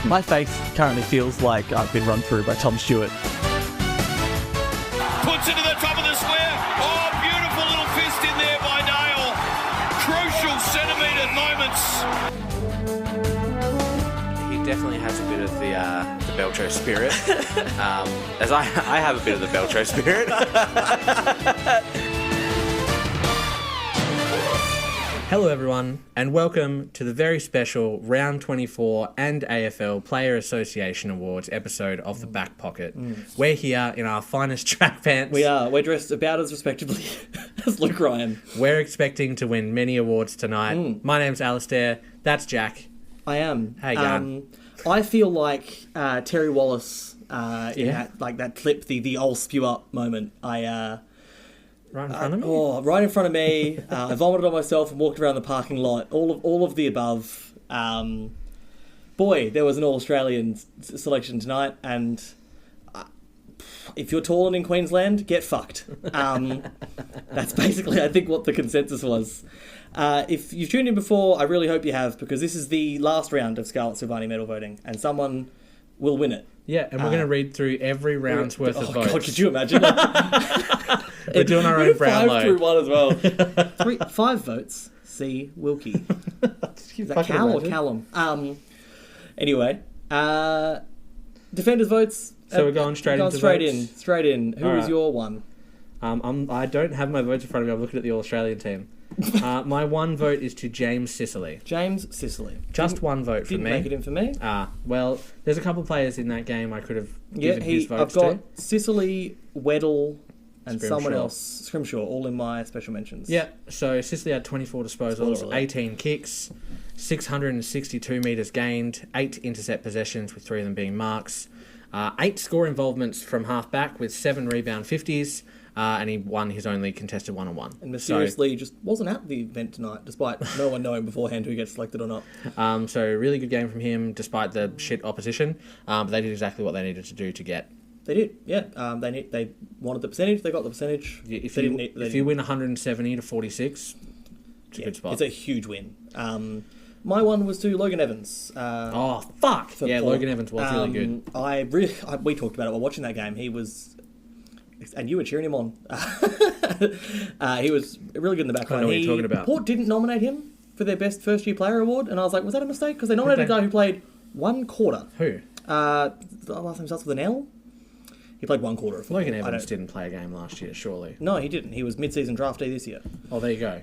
My face currently feels like I've been run through by Tom Stewart. Puts it to the top of the square. Oh, beautiful little fist in there by Dale. Crucial centimetre moments. He definitely has a bit of the Belcho spirit. As I have a bit of the Belcho spirit. Hello everyone, and welcome to the very special Round 24 and AFL Player Association Awards episode of The Back Pocket. We're here in our finest track pants. We are. We're dressed about as respectably as Luke Ryan. We're expecting to win many awards tonight. My name's Alistair. That's Jack. I am. How you going? I feel like Terry Wallace in that clip, the old spew up moment. Right in front of me? Right in front of me. I vomited on myself and walked around the parking lot. All of the above. Boy, there was an All-Australian selection tonight, and if you're taller in Queensland, get fucked. That's basically, I think, what the consensus was. If you've tuned in before, I really hope you have, because this is the last round of Scarlett Silvagni medal voting, and someone will win it. Yeah, and we're going to read through every round's worth of votes. God, could you imagine? We're doing our own Brownlow. 5 through 1 as well. 5 votes. C. Wilkie. Is that Cal or Callum? Anyway, defenders votes. So we're going straight into votes? Straight in. Who is your one? I don't have my votes in front of me. I'm looking at the All-Australian team. My one vote is to James Sicily. James Sicily. Just one vote for me. Didn't make it in for me. Well, there's a couple of players in that game I could have given his votes I've got Sicily, Weddle, and Scrimshaw. someone else, Scrimshaw, all in my special mentions. Yeah, so Sicily had 24 disposals, 18 kicks, 662 metres gained, 8 intercept possessions, with 3 of them being marks, 8 score involvements from half-back with 7 rebound 50s, and he won his only contested one-on-one. And mysteriously just wasn't at the event tonight, despite no one knowing beforehand who gets selected or not. So really good game from him, despite the shit opposition, but they did exactly what they needed to do to get. They did, yeah. They wanted the percentage. They got the percentage. If you win 170 to 46, it's a good spot. It's a huge win. My one was to Logan Evans. Fuck! Yeah, Port. Logan Evans was really good. We talked about it while watching that game. He was, and you were cheering him on. He was really good in the back line. I know what you're talking about. Port didn't nominate him for their best first year player award, and I was like, was that a mistake? Because they nominated a guy who played 1 quarter. Who? The last name starts with an L. He played 1 quarter of football. Logan Evans didn't play a game last year, surely. No, he didn't. He was mid-season draftee this year. Oh, there you go.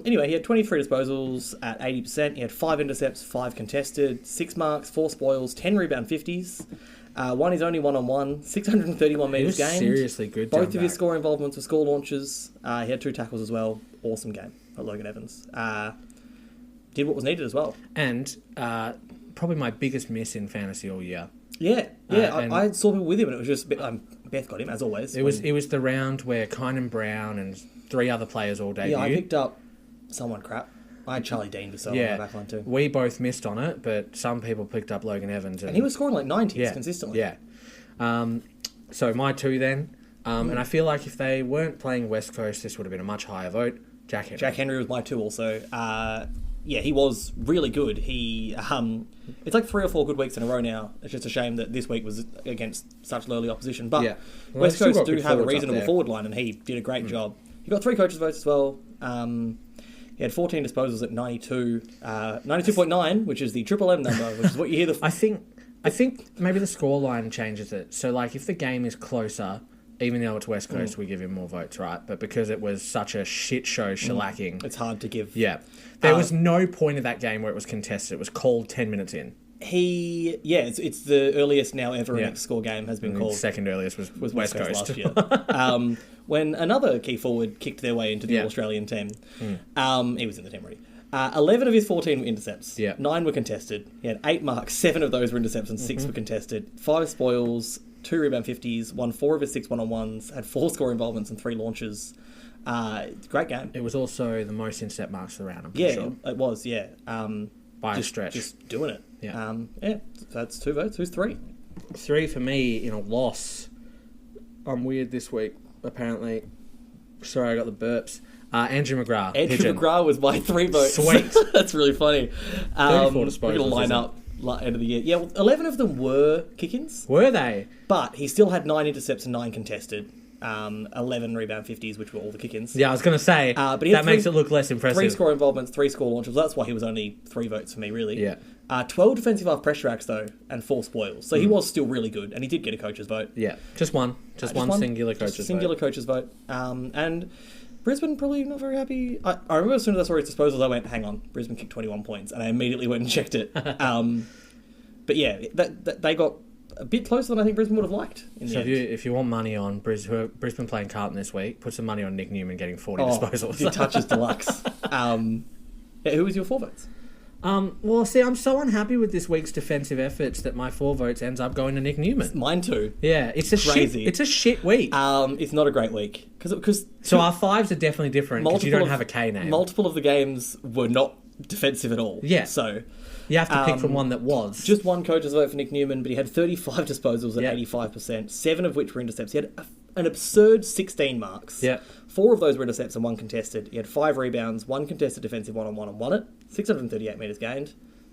Anyway, he had 23 disposals at 80%. He had 5 intercepts, 5 contested, 6 marks, 4 spoils, 10 rebound 50s. Won his only one-on-one, 631 metres gained. Seriously good. Both of his score involvements were score launches. He had 2 tackles as well. Awesome game at Logan Evans. Did what was needed as well. And probably my biggest miss in fantasy all year. Yeah. I saw people with him, and it was just Beth got him as always. It was the round where Kynan Brown and 3 other players all debuted. Yeah, I picked up someone crap. I had Charlie Dean to sell on my backline too. We both missed on it, but some people picked up Logan Evans, and he was scoring like 90s consistently. Yeah. So my 2 then, and I feel like if they weren't playing West Coast, this would have been a much higher vote. Jack Henry was my 2 also. Yeah, he was really good. He it's like 3 or 4 good weeks in a row now. It's just a shame that this week was against such lowly opposition. But West Coast do have a reasonable forward line, and he did a great job. He got 3 coaches' votes as well. He had 14 disposals at 92, 92.9, which is the triple M number, which is what you hear. I think maybe the scoreline changes it. So, like, if the game is closer, even though it's West Coast, we give him more votes, right? But because it was such a shit show shellacking, it's hard to give. Yeah, there was no point of that game where it was contested. It was called 10 minutes in. It's the earliest now ever an X-score game has been called. Second earliest was West Coast last year. When another key forward kicked their way into the All-Australian team. He was in the team already. 11 of his 14 were intercepts. 9 were contested. He had 8 marks. 7 of those were intercepts and 6 were contested. 5 spoils, 2 rebound 50s, won 4 of his 6 one-on-ones, had 4 score involvements and 3 launches. Great game. It was also the most intercept marks of the round, I'm pretty sure. It was, By a stretch. Just doing it. Yeah. So that's 2 votes. Who's 3? 3 for me in a loss. I'm weird this week, apparently. Sorry, I got the burps. Andrew McGrath. Andrew McGrath was my 3 votes. Sweet. That's really funny. 34 disposals. We're going to end of the year. Yeah, well, 11 of them were kick-ins, Were they? but he still had 9 intercepts and 9 contested. 11 rebound 50s, which were all the kick-ins. Yeah, I was going to say, But he had that makes it look less impressive. 3 score involvements, 3 score launches. That's why he was only 3 votes for me, really. Yeah. 12 defensive half pressure acts, though, and 4 spoils. So he was still really good, and he did get a coach's vote. Yeah, just one. Just one singular coach's Singular vote. coach's vote. And Brisbane probably not very happy. I remember as soon as I saw his disposals, I went, hang on, Brisbane kicked 21 points, and I immediately went and checked it. But yeah, they got a bit closer than I think Brisbane would have liked in the So end. if you want money on Brisbane playing Carlton this week, put some money on Nick Newman getting 40 disposals. The touches deluxe. Who was your 4 votes? Well, see, I'm so unhappy with this week's defensive efforts that my 4 votes ends up going to Nick Newman. Mine too. Yeah, it's a Crazy. It's a shit week. It's not a great week because So our 5s are definitely different because you don't have a K name. Multiple of the games were not defensive at all. Yeah. So You have to pick from one that was. just one coach's vote for Nick Newman, but he had 35 disposals at Yeah. 85%, 7 of which were intercepts. He had an absurd 16 marks. Yeah. 4 of those were intercepts and 1 contested. He had 5 rebounds, 1 contested defensive one-on-one and won it. 638 metres gained.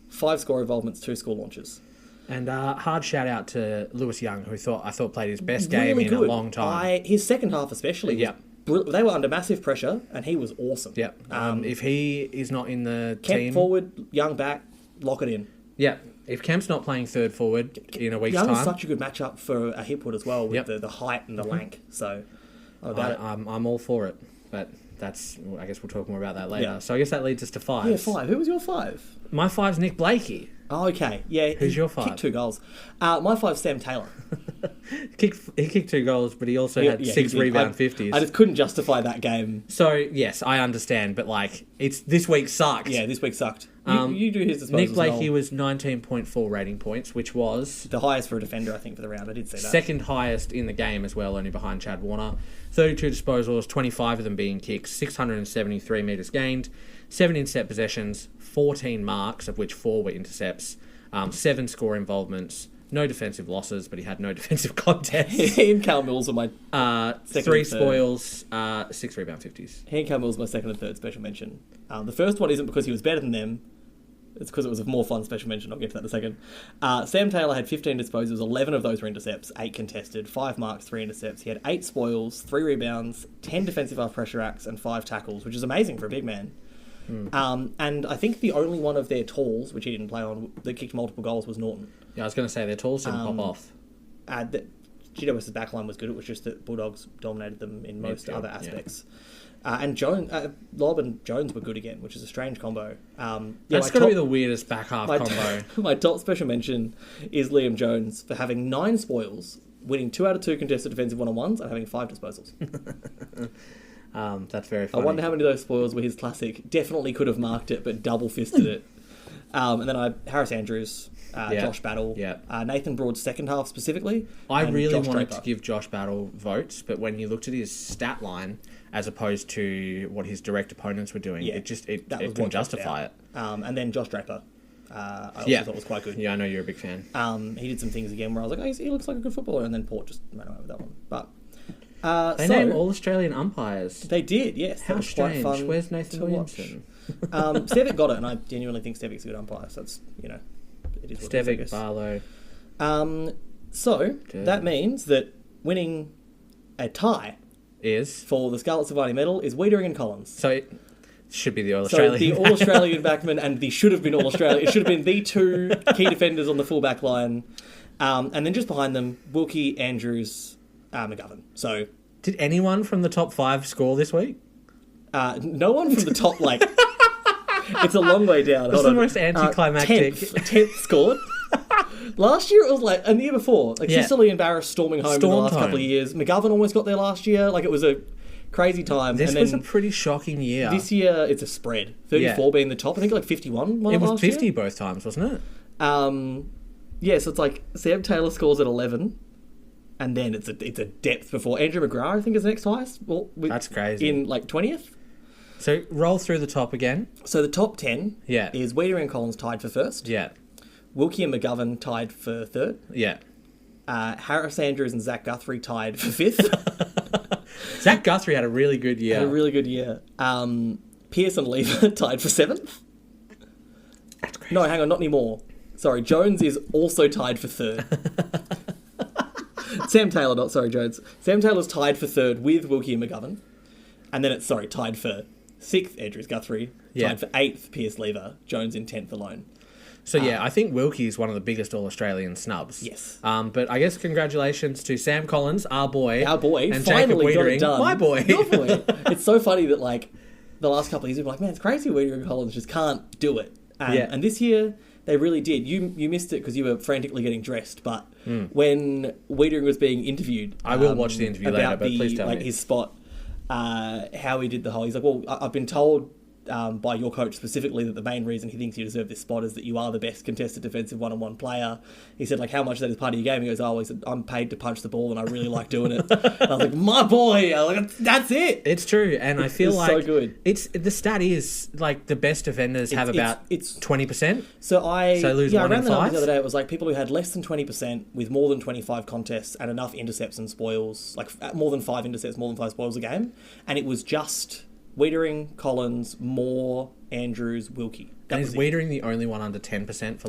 5 score involvements, 2 score launches. And hard shout out to Lewis Young, who I thought played his best game Really in good. a long time. His second half especially. Yeah. They were under massive pressure, and he was awesome. Yeah. If he is not in the Kemp team, forward, Young back, lock it in. yeah. If Kemp's not playing third forward in a week's Young is time, such a good matchup for a hipwood as well, with Yep. the height and the lank. So I'm about it. I'm all for it. But I guess we'll talk more about that later. Yeah. So I guess that leads us to 5. Yeah, 5. Who was your 5? My 5's Nick Blakey. Oh, okay. Yeah. Who's he your 5? Kicked 2 goals. My 5's Sam Taylor. He kicked 2 goals, but he also had Yeah, 6 he did. rebound 50s. I just couldn't justify that game. So yes, I understand, but this week sucked. Yeah, this week sucked. You do his disposals. Nick Blakey Noel. was 19.4 rating points, which was the highest for a defender, I think, for the round. I did see that. second highest in the game as well, only behind Chad Warner. 32 disposals, 25 of them being kicks, 673 metres gained, 7 intercept possessions, 14 marks, of which 4 were intercepts, 7 score involvements, no defensive losses, but he had no defensive contests. He and Cal Mills were my second 3 and third. spoils, 6 rebound 50s. He and Cal Mills were my second and third special mention. The first one isn't because he was better than them. It's because it was a more fun special mention. I'll get to that in a second. Sam Taylor had 15 disposals. 11 of those were intercepts, 8 contested, 5 marks, 3 intercepts. He had 8 spoils, 3 rebounds, 10 defensive half pressure acts, and 5 tackles, which is amazing for a big man. And I think the only one of their talls, which he didn't play on, that kicked multiple goals was Norton. Yeah, I was going to say their tools didn't pop off. GWS's backline was good. It was just that Bulldogs dominated them in most Midfield, other aspects. And Lobb and Jones were good again, which is a strange combo. That's got to be the weirdest back half combo. My top special mention is Liam Jones for having 9 spoils, winning 2 out of 2 contested defensive one-on-ones, and having 5 disposals. That's very I funny. wonder how many of those spoils were his classic. Definitely could have marked it, but double-fisted it. And then Harris Andrews, Josh Battle, Nathan Broad's second half specifically. I and really Josh wanted Draper. to give Josh Battle votes, but when you looked at his stat line as opposed to what his direct opponents were doing, it that was couldn't what justify it. And then Josh Draper, I also thought was quite good. Yeah, I know you're a big fan. He did some things again where I was like, oh, he looks like a good footballer, and then Port just ran away with that one. But They named all Australian umpires. They did, yes. How That was quite strange. fun Where's Nathan to watch. Williamson? Stevic got it, and I genuinely think Stevic's a good umpire. So it's it is what it is, I Stevic, guess. Barlow. So that means that winning a tie Is. for the Scarlett Silvagni medal is Wiedering and Collins. So it should be the All So Australian. the All Australian backman and the should have been All Australian. It should have been the 2 key defenders on the full back line, and then just behind them, Wilkie, Andrews, McGovern. So Did anyone from the top 5 score this week? no one from the top it's a long way down. It's Hold the on. most anticlimactic. 10th scored. Last year it was and the year before, Sicily and Barris storming home in the Stormed last couple home. of years. McGovern almost got there last year. It was a crazy time. This and was then a pretty shocking year. this year it's a spread. 34 being the top. I think 51. It was last 50 year. both times, wasn't it? So it's Sam Taylor scores at 11, and then it's a depth before Andrew McGrath. I think is the next highest. Well, That's crazy. In 20th. So roll through the top again. So the top 10 Yeah. is Wiedering and Collins tied for first. Yeah. Wilkie and McGovern tied for third. Yeah. Harris Andrews and Zach Guthrie tied for fifth. Zach Guthrie had a really good year. Had a really good year. Pearce and Lever tied for seventh. That's crazy. No, hang on, not anymore. Sorry, Jones is also tied for third. Sam Taylor, not sorry, Jones. Sam Taylor's tied for third with Wilkie and McGovern. And then it's, tied for 6th, Andrews Guthrie. Yeah. Tied for 8th, Pierce Lever. Jones in 10th alone. So, I think Wilkie is one of the biggest All-Australian snubs. Yes. But I guess congratulations to Sam Collins, our boy. Finally and Jacob got Wiedering, it done. my boy. Your boy. It's so funny that, the last couple of years, we've been like, man, it's crazy Wiedering and Collins just can't do it. And this year, they really did. You missed it because you were frantically getting dressed, but when Wiedering was being interviewed... I will watch the interview later, but please tell me. His spot, how he did the whole... He's like, well, I've been told... by your coach specifically that the main reason he thinks you deserve this spot is that you are the best contested defensive one-on-one player. He said, how much of that is part of your game? He goes, he said, I'm paid to punch the ball and I really like doing it. And I was like, my boy! I was like, that's it! It's true, and I feel like... so good. The stat is, the best defenders have about 20%. So I lose 1 ran in the numbers 5. the other day. It was people who had less than 20% with more than 25 contests and enough intercepts and spoils, more than 5 intercepts, more than 5 spoils a game. And it was just... Wiedering, Collins, Moore, Andrews, Wilkie. And is Wiedering the only one under 10% for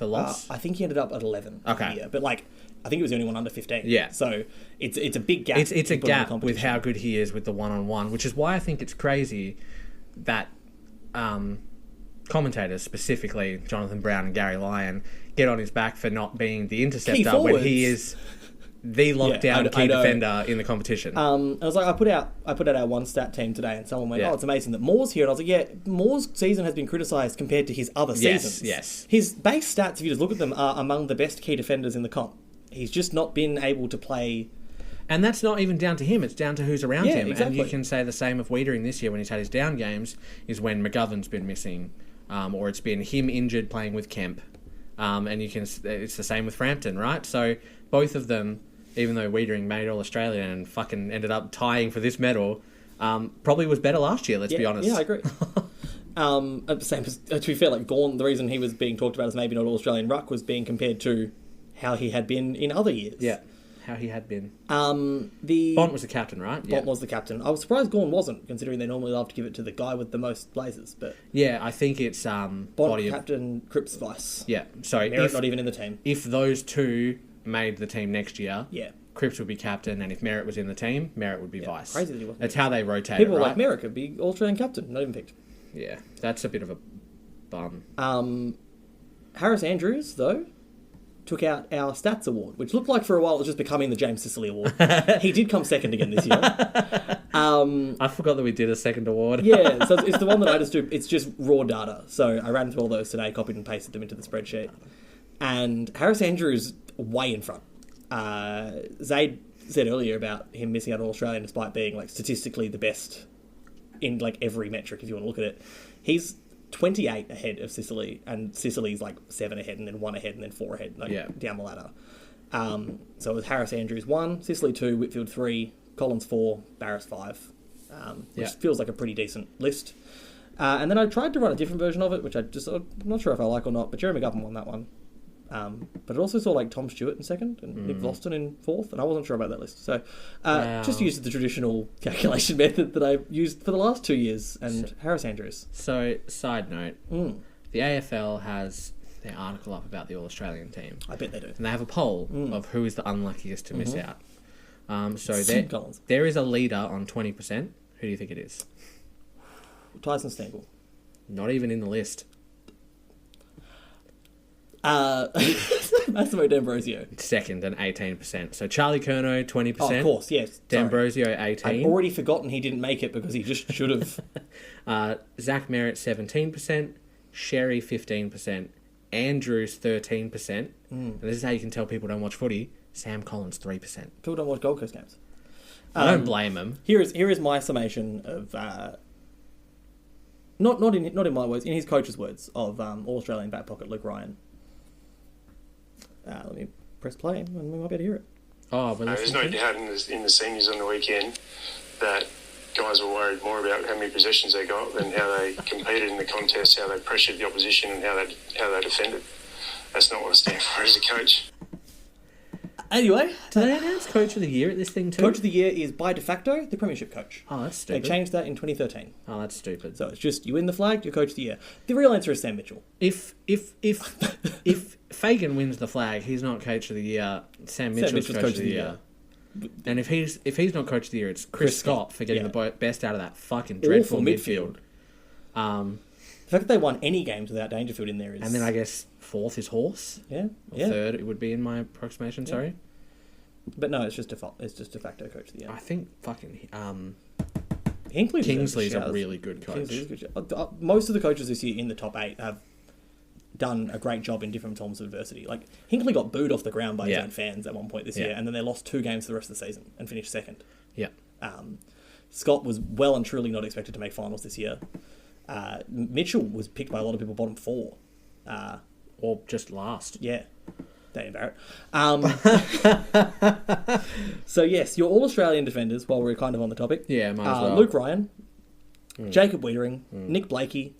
loss? I think he ended up at 11. Okay. Yeah, but I think he was the only one under 15. Yeah. So it's a big gap. It's a gap with how good he is with the one-on-one, which is why I think it's crazy that commentators, specifically Jonathan Brown and Gary Lyon, get on his back for not being the interceptor when he is the lockdown key defender in the competition. I was I put out our one stat team today, and someone went, "Oh, it's amazing that Moore's here." And I was like, "Yeah, Moore's season has been criticised compared to his other seasons. Yes. His base stats, if you just look at them, are among the best key defenders in the comp. He's just not been able to play." And that's not even down to him, it's down to who's around him. Exactly. And you can say the same of Wiedering this year when he's had his down games, is when McGovern's been missing, or it's been him injured playing with Kemp. And it's the same with Frampton, right? So both of them, even though Wiedering made All-Australian and fucking ended up tying for this medal, probably was better last year, let's be honest. Yeah, I agree. Same as, to be fair, Gawn, the reason he was being talked about as maybe not All-Australian ruck was being compared to how he had been in other years. Yeah, how he had been. Bont was the captain, right? Bont was the captain. I was surprised Gawn wasn't, considering they normally love to give it to the guy with the most blazers. But yeah, I think it's Bont, captain, Cripps, vice. Yeah, so Merritt not even in the team. If those two made the team next year, Cripps would be captain, and if Merritt was in the team, Merritt would be vice. Crazy that he wasn't. That's how they rotate. People it, right? like Merritt could be All-Australian captain, not even picked. Yeah, that's a bit of a bum. Harris Andrews, though, took out our stats award, which looked like for a while it was just becoming the James Sicily award. He did come second again this year. I forgot that we did a second award. Yeah, so it's the one that I just do. It's just raw data. So I ran through all those today, copied and pasted them into the spreadsheet. And Harris Andrews way in front. Zaid said earlier about him missing out on Australian despite being statistically the best in every metric if you want to look at it. He's 28 ahead of Sicily, and Sicily's 7 ahead and then 1 ahead and then 4 ahead down the ladder. So it was Harris Andrews 1, Sicily 2, Whitfield 3, Collins 4, Barris 5, which feels like a pretty decent list. And then I tried to run a different version of it, which I'm not sure if I like or not, but Jeremy McGovern won that one. But it also saw Tom Stewart in second and Nick Vlosten in fourth, and I wasn't sure about that list. So just used the traditional calculation method that I've used for the last 2 years, and Harris Andrews. So, side note, the AFL has their article up about the All-Australian team. I bet they do. And they have a poll of who is the unluckiest to miss out. So Collins. there is a leader on 20%. Who do you think it is? Tyson Stangle. Not even in the list. Massimo D'Ambrosio. Second and 18%. So Charlie Curnow, 20%. Oh, of course, yes. D'Ambrosio, 18%. I'd already forgotten he didn't make it because he just should have. Zach Merritt, 17%. Sherry, 15%. Andrews, 13%. And this is how you can tell people don't watch footy. Sam Collins, 3%. People don't watch Gold Coast games. I don't blame him. Here is my summation of... Not in my words, in his coach's words, of All-Australian back pocket Luke Ryan. Let me press play and we might be able to hear it. There's no doubt in the seniors on the weekend that guys were worried more about how many possessions they got than how they competed in the contest, how they pressured the opposition and how they defended. That's not what I stand for as a coach. Anyway. Did they announce Coach of the Year at this thing too? Coach of the Year is, by de facto, the Premiership coach. Oh, that's stupid. They changed that in 2013. Oh, that's stupid. So it's just, you win the flag, you're Coach of the Year. The real answer is Sam Mitchell. If Fagan wins the flag. He's not coach of the year. Sam Mitchell's coach of the year. And if he's not coach of the year, it's Chris Scott for getting the best out of that fucking dreadful midfield. The fact that they won any games without Dangerfield in there is... And then I guess fourth is Horse. Yeah. Third it would be in my approximation, sorry. But no, it's just de facto coach of the year. I think fucking... Kingsley's a really good coach. Most of the coaches this year in the top 8 have done a great job in different forms of adversity. Like, Hinkley got booed off the ground by his own fans at one point this year, and then they lost 2 games for the rest of the season and finished second. Yeah. Scott was well and truly not expected to make finals this year. Mitchell was picked by a lot of people bottom 4. Or just last. Yeah. Dane Barrett. So, yes, your All-Australian defenders, while we're kind of on the topic. Yeah, might as well. Luke Ryan, Jacob Wiedering, Nick Blakey,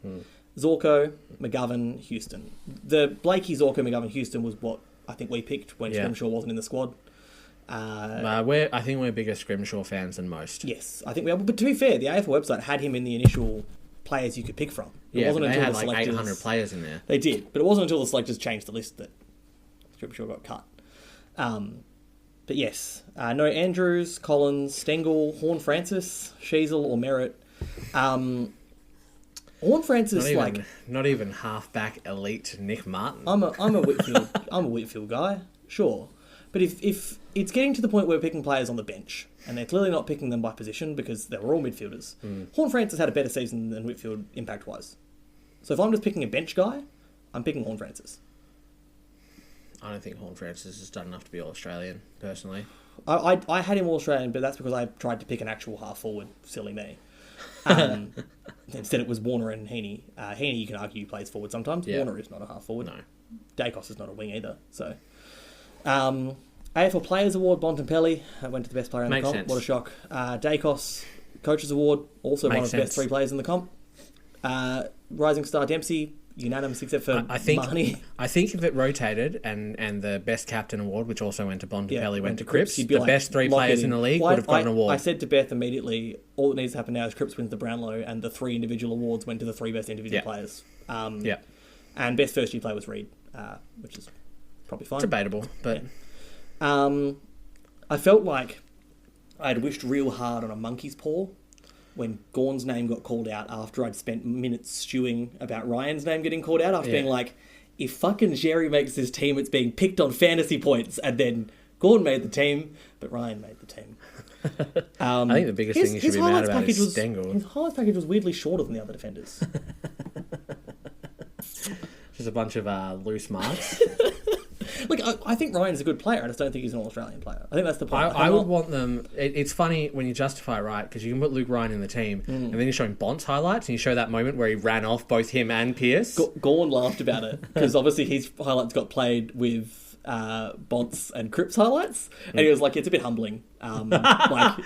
Zorko, McGovern, Houston. The Blakey, Zorko, McGovern, Houston was what I think we picked when Scrimshaw wasn't in the squad. I think we're bigger Scrimshaw fans than most. Yes, I think we are. But to be fair, the AFL website had him in the initial players you could pick from. They had like 800 players in there. They did, but it wasn't until the selectors changed the list that Scrimshaw got cut. But yes, no Andrews, Collins, Stengel, Horn Francis, Sheasel or Merritt. Horn Francis, not even halfback elite Nick Martin. I'm a Whitfield guy, sure. But if it's getting to the point where we're picking players on the bench, and they're clearly not picking them by position because they were all midfielders, Horn Francis had a better season than Whitfield impact-wise. So if I'm just picking a bench guy, I'm picking Horn Francis. I don't think Horn Francis has done enough to be All-Australian, personally. I had him All-Australian, but that's because I tried to pick an actual half-forward. Silly me. Instead it was Warner and Heaney. Heaney, you can argue, plays forward sometimes. Yeah. Warner is not a half-forward. No. Dacos is not a wing either. So, AFL Players Award, Bontempelli. Went to the best player in the comp. Sense. What a shock. Dacos, Coaches Award. Also one of the best 3 players in the comp. Rising Star Dempsey, unanimous except for Mahoney. I think if it rotated and the Best Captain Award, which also went to Bontempelli, went to Cripps, the best 3 players in the league would have got an award. I said to Beth immediately, all that needs to happen now is Cripps wins the Brownlow and the 3 individual awards went to the 3 best individual players. And best first year player was Reed, which is probably fine. Debatable, but... I felt like I'd wished real hard on a monkey's paw when Gawn's name got called out after I'd spent minutes stewing about Ryan's name getting called out after being like, if fucking Jerry makes this team, it's being picked on fantasy points. And then Gawn made the team, but Ryan made the team. I think the biggest thing you should be mad about is Stengel. His highlights package was weirdly shorter than the other defenders. Just a bunch of loose marks. Look, I think Ryan's a good player. I just don't think he's an All-Australian player. I think that's the point. I would want them... It's funny when you justify it, right? Because you can put Luke Ryan in the team, and then you're showing Bont's highlights, and you show that moment where he ran off both him and Pearce. Gawn laughed about it, because obviously his highlights got played with Bont's and Cripps highlights, and he was like, it's a bit humbling. Like,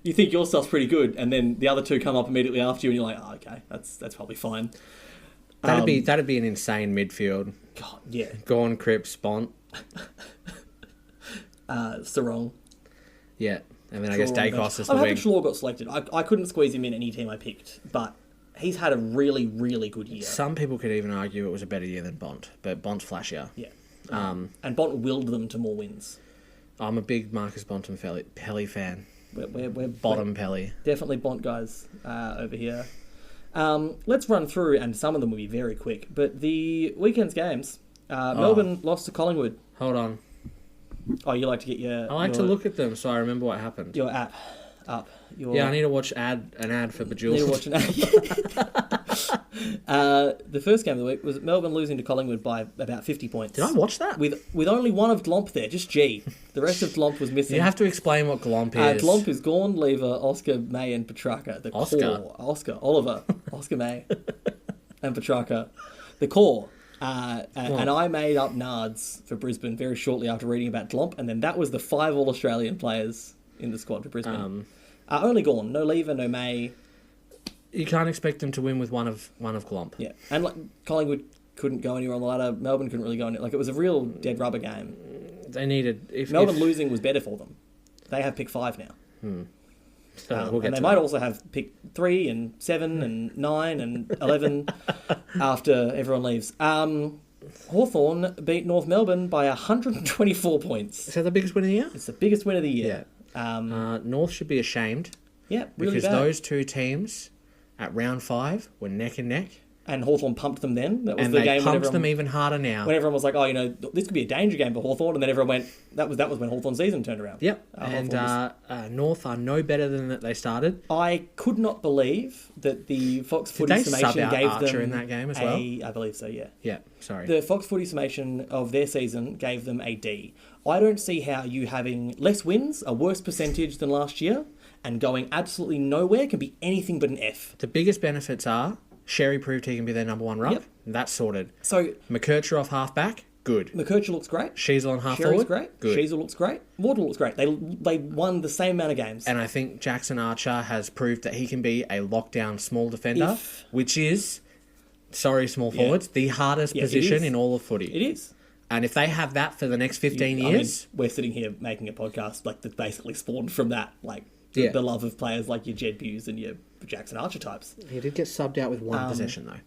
you think your stuff's pretty good, and then the other 2 come up immediately after you, and you're like, oh, okay, that's probably fine. That'd be an insane midfield. God, yeah. Gawn, Cripps, Bont. Sarong. Yeah. And then I guess Dacos is the I'm wing. happy Schlaw got selected. I couldn't squeeze him in any team I picked, but he's had a really, really good year. Some people could even argue it was a better year than Bont, but Bont's flashier. Yeah. And Bont willed them to more wins. I'm a big Marcus Bontempelli fan. We're Bottom-pelly. Definitely Bont guys over here. Let's run through, and some of them will be very quick, but the weekend's games. Melbourne lost to Collingwood. Hold on. Oh, you like to get your... I like to look at them so I remember what happened. Your app up. I need to watch an ad for Bejeweled. Need to watch an ad. The first game of the week was Melbourne losing to Collingwood by about 50 points. Did I watch that? With only one of Glomp there, just G. The rest of Glomp was missing. You have to explain what Glomp is. Glomp is Gawn, Lever, Oscar, May and Petrarca. The core. Oliver, Oscar May and Petrarca. The core. And I made up Nards for Brisbane very shortly after reading about Glomp, and then that was the 5 All-Australian players in the squad for Brisbane. Only Gawn, no Lever, no May. You can't expect them to win with one of Glomp. Yeah, and like Collingwood couldn't go anywhere on the ladder. Melbourne couldn't really go anywhere. Like, it was a real dead rubber game. They needed... Melbourne losing was better for them. They have pick 5 now. And they might also have pick 3 and 7 and 9 and 11 after everyone leaves. Hawthorn beat North Melbourne by 124 points. Is that the biggest win of the year? It's the biggest win of the year. North should be ashamed. Yeah, really because bad. those two teams at round 5 were neck and neck. And Hawthorn pumped them then. That was And the they game pumped them even harder now. when everyone was like, oh, this could be a danger game for Hawthorn, and then everyone went, that was when Hawthorn's season turned around. Yep. North are no better than that they started. I could not believe that the Fox Did Footy they summation sub out gave Archer them in that game as well? I believe so, yeah. Yeah, sorry. The Fox Footy summation of their season gave them a D. I don't see how you having less wins, a worse percentage than last year, and going absolutely nowhere can be anything but an F. The biggest benefits are Sherry proved he can be their number 1 ruck. Yep. That's sorted. So McKercher off halfback, good. McKercher looks great. Sheasel on half Sherry's forward, great. good. Sheasel looks great. Wardle looks great. They won the same amount of games. And I think Jackson Archer has proved that he can be a lockdown small defender, which is, small forwards, the hardest position in all of footy. It is. And if they have that for the next 15 years... we're sitting here making a podcast that basically spawned from that, the love of players like your Jed Buse and your Jackson Archer types. He did get subbed out with one possession, though.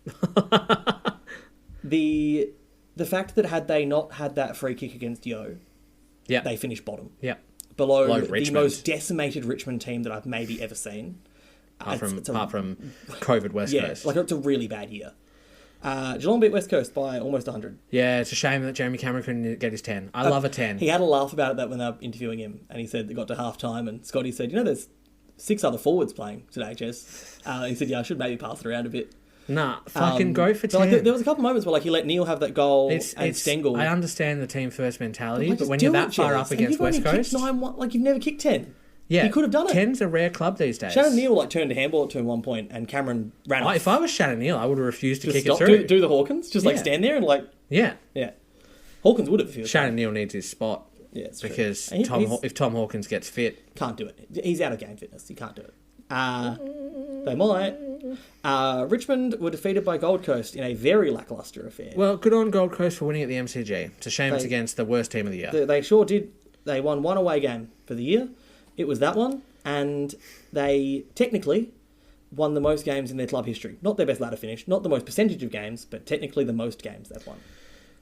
The fact that had they not had that free kick against Yo, they finished bottom. Yeah. Below the Richmond. most decimated Richmond team that I've maybe ever seen. Apart from COVID West Coast. It's a really bad year. Geelong beat West Coast by almost 100. Yeah, it's a shame that Jeremy Cameron couldn't get his 10. I love a 10. He had a laugh about it when they were interviewing him, and he said they got to half-time, and Scotty said, there's 6 other forwards playing today, Jess. He said, I should maybe pass it around a bit. Nah, fucking go for 10. There was a couple moments where he let Neil have that goal and Stengel. I understand the team first mentality, but when do you're it, that far Jess, up against West Coast... Kicked 9-1, you've never kicked 10. Yeah, he could have done it. 10's a rare club these days. Shannon Neal turned a handball at 2 at one point, and Cameron ran off. If I was Shannon Neal, I would have refused to Just kick stop, it through. do the Hawkins, stand there and Yeah. Yeah. Hawkins would have if he was Shannon Neal needs his spot. Yeah, it's true. Because And if Tom Hawkins gets fit... Can't do it. He's out of game fitness. He can't do it. They might. Richmond were defeated by Gold Coast in a very lacklustre affair. Well, good on Gold Coast for winning at the MCG. It's a shame it's against the worst team of the year. They sure did. They won one away game for the year. It was that one. And they technically won the most games in their club history. Not their best ladder finish, not the most percentage of games, but technically the most games they've won.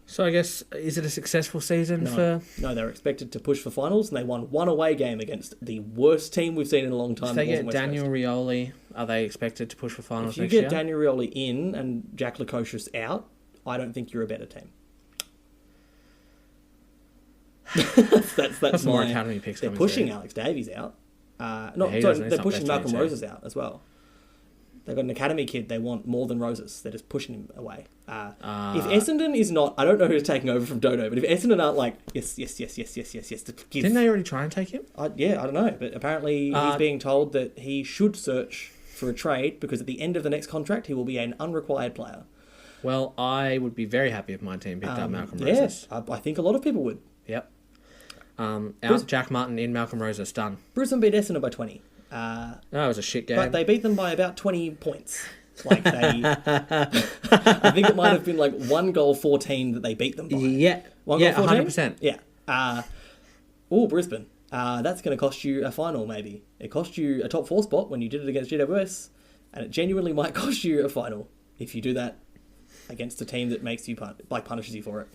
So I guess, is it a successful season for... No, they were expected to push for finals, and they won one away game against the worst team we've seen in a long time. If they get Daniel Rioli, are they expected to push for finals next year? year? If you get Daniel Rioli in and Jack Lukosius out, I don't think you're a better team. that's more my academy picks. They're pushing Alex Davies out. They're pushing Malcolm Roses out as well. They've got an academy kid they want more than Roses. They're just pushing him away. If Essendon is not... I don't know who's taking over from Dodo, but if Essendon aren't yes. Didn't they already try and take him? I don't know. But apparently he's being told that he should search for a trade because at the end of the next contract he will be an unrequired player. Well, I would be very happy if my team picked up Malcolm Roses. Yes, I think a lot of people would. Yep. Out Jack Martin in Malcolm Roses, done. Brisbane beat Essendon by 20. That was a shit game. But they beat them by about 20 points. I think it might have been 1 goal 14 that they beat them by. Yeah. 1 goal 14? 100%. Yeah. Brisbane. That's going to cost you a final, maybe. It cost you a top 4 spot when you did it against GWS, and it genuinely might cost you a final if you do that against a team that makes you punishes you for it.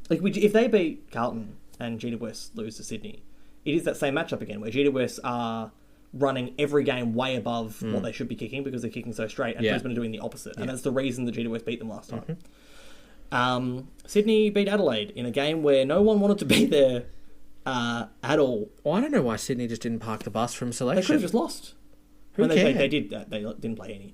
If they beat Carlton and GWS lose to Sydney, it is that same matchup again, where GWS are running every game way above what they should be kicking because they're kicking so straight, and Brisbane are doing the opposite. And that's the reason that GWS beat them last time. Sydney beat Adelaide in a game where no one wanted to be there at all. Well, I don't know why Sydney just didn't park the bus from selection. They could have just lost. Who cares? They didn't play any.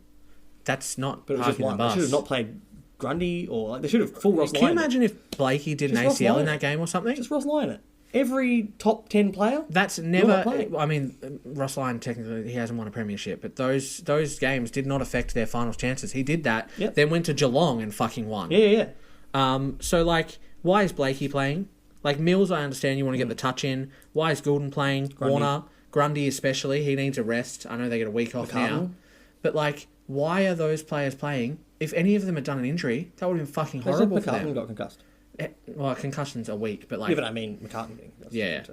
That's not but it was parking just the bus. They should have not played Grundy, or they should have full Ross Lyon. Can you imagine if Blakey did an ACL in that game or something? Just Ross Lyon it. Every top 10 player. That's never. I mean, Ross Lyon technically he hasn't won a premiership, but those games did not affect their finals chances. He did that, then went to Geelong and fucking won. Yeah. So why is Blakey playing? Mills, I understand you want to get the touch in. Why is Goulden playing? Grundy. Warner, Grundy especially, he needs a rest. I know they get a week off now, but why are those players playing? If any of them had done an injury, that would have been fucking horrible for them. McCartan got concussed. Well, concussion's a week, but Yeah, but I mean, McCartan getting concussed.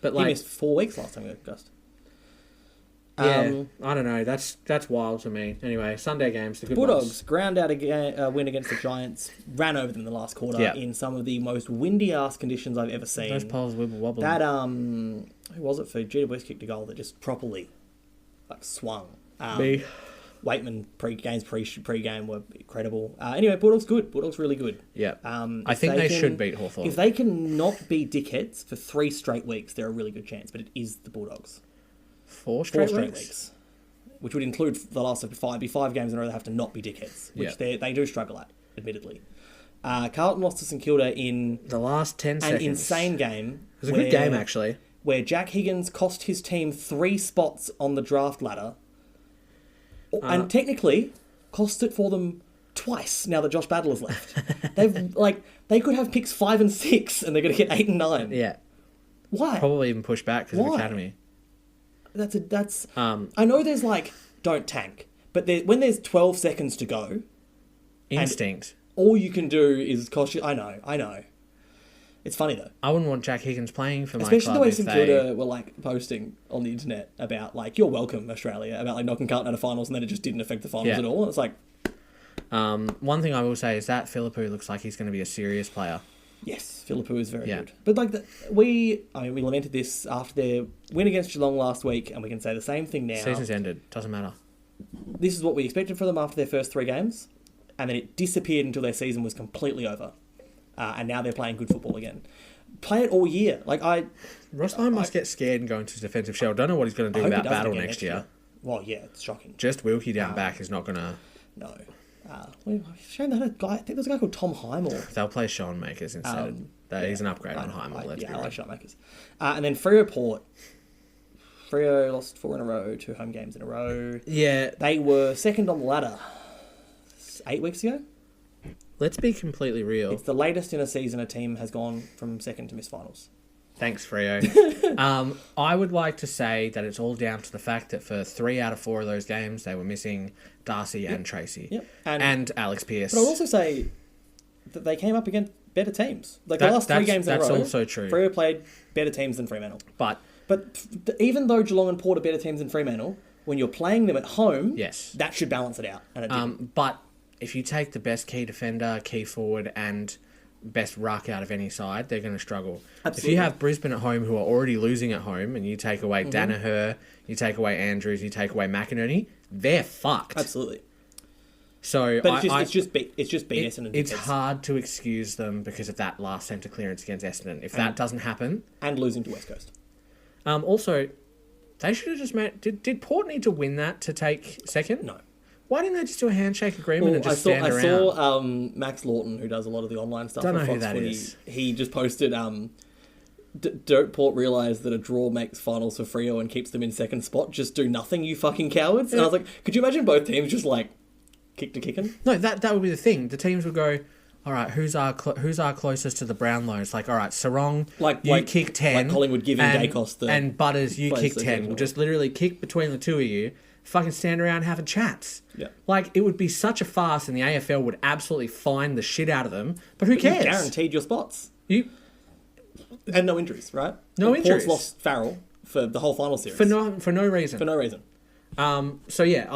But he missed 4 weeks last time he got concussed. Yeah, I don't know. That's wild to me. Anyway, Sunday games, the good Bulldogs ones. ground out a win against the Giants, ran over them in the last quarter Yeah. in some of the most windy-ass conditions I've ever seen. Those poles wibble wobble. That, who was it for? GWS kicked a goal that just properly, swung. Me. Waitman pre-game were incredible. Anyway, Bulldogs good. Bulldogs really good. Yeah. I If think they can- should beat Hawthorn. If they can not be dickheads for 3 straight weeks, they're a really good chance. But it is the Bulldogs. 4 4 straight weeks? Which would include the last of 5. Be 5 games in a row they have to not be dickheads, which they do struggle at, admittedly. Carlton lost to St Kilda in The last 10 an seconds. insane game. It was a good game, actually. Where Jack Higgins cost his team 3 spots on the draft ladder. And technically, cost it for them twice now that Josh Battle has left. They could have picks 5 and 6 and they're going to get 8 and 9. Yeah. Why? Probably even push back because of Why? Academy. That's. I know there's don't tank, but when there's 12 seconds to go, Instinct. all you can do is cost you. I know. It's funny though, I wouldn't want Jack Higgins playing for my especially club the way if St they... Kilda were posting on the internet about "You're welcome, Australia," about knocking Carlton out of finals, and then it just didn't affect the finals at all. It's one thing I will say is that Philippou looks like he's going to be a serious player. yes, Philippou is very Yeah. good, but we lamented this after their win against Geelong last week, and we can say the same thing now. Season's ended. Doesn't matter. This is what we expected from them after their first 3 games, and then it disappeared until their season was completely over. And now they're playing good football again. Play it all year. Ross Lyon must get scared and go into his defensive shell. Don't know what he's going to do about Battle next year. Well, yeah, it's shocking. Just Wilkie down back is not going to... No. Shame they had a guy, I think there's a guy called Tom Highmore. They'll play Sean Makers instead. He's an upgrade on Highmore, let's be I real. like shotmakers. And then Freo Port. Freo lost 4 in a row, 2 home games in a row. Yeah, They were second on the ladder 8 weeks ago. let's be completely real. It's the latest in a season a team has gone from second to miss finals. Thanks, Freo. I would like to say that it's all down to the fact that for 3 out of 4 of those games, they were missing Darcy and Tracy. Yep. And Alex Pearce. But I would also say that they came up against better teams. The last 3 games in a row, that's also true. Freo played better teams than Fremantle. But Even though Geelong and Port are better teams than Fremantle, when you're playing them at home, yes, that should balance it out. And it didn't. but if you take the best key defender, key forward, and best ruck out of any side, they're going to struggle. Absolutely. If you have Brisbane at home who are already losing at home, and you take away Danaher, you take away Andrews, you take away McInerney, they're fucked. Absolutely. So, But it's just beat Essendon. It's hard to excuse them because of that last centre clearance against Essendon. If that doesn't happen, and losing to West Coast. Also, they should have just made. Did Port need to win that to take second? No. Why didn't they just do a handshake agreement and just stand around? I saw Max Lawton, who does a lot of the online stuff. Don't know on who Fox that Footy, is. He just posted. Don't Port realise that a draw makes finals for Freo and keeps them in second spot? Just do nothing, you fucking cowards. And I was like, could you imagine both teams just kick to kicking? No, that would be the thing. The teams would go, all right, who's our closest to the Brownlow? It's like, all right, Sarong, you kick 10. Like Collingwood giving Dacos the... And Butters, you kick 10. We'll just literally kick between the two of you, fucking stand around having chats. Yeah. It would be such a farce and the AFL would absolutely fine the shit out of them, but who cares? You guaranteed your spots. And no injuries, right? No injuries. Port's lost Farrell for the whole final series. For no reason. For no reason. So yeah,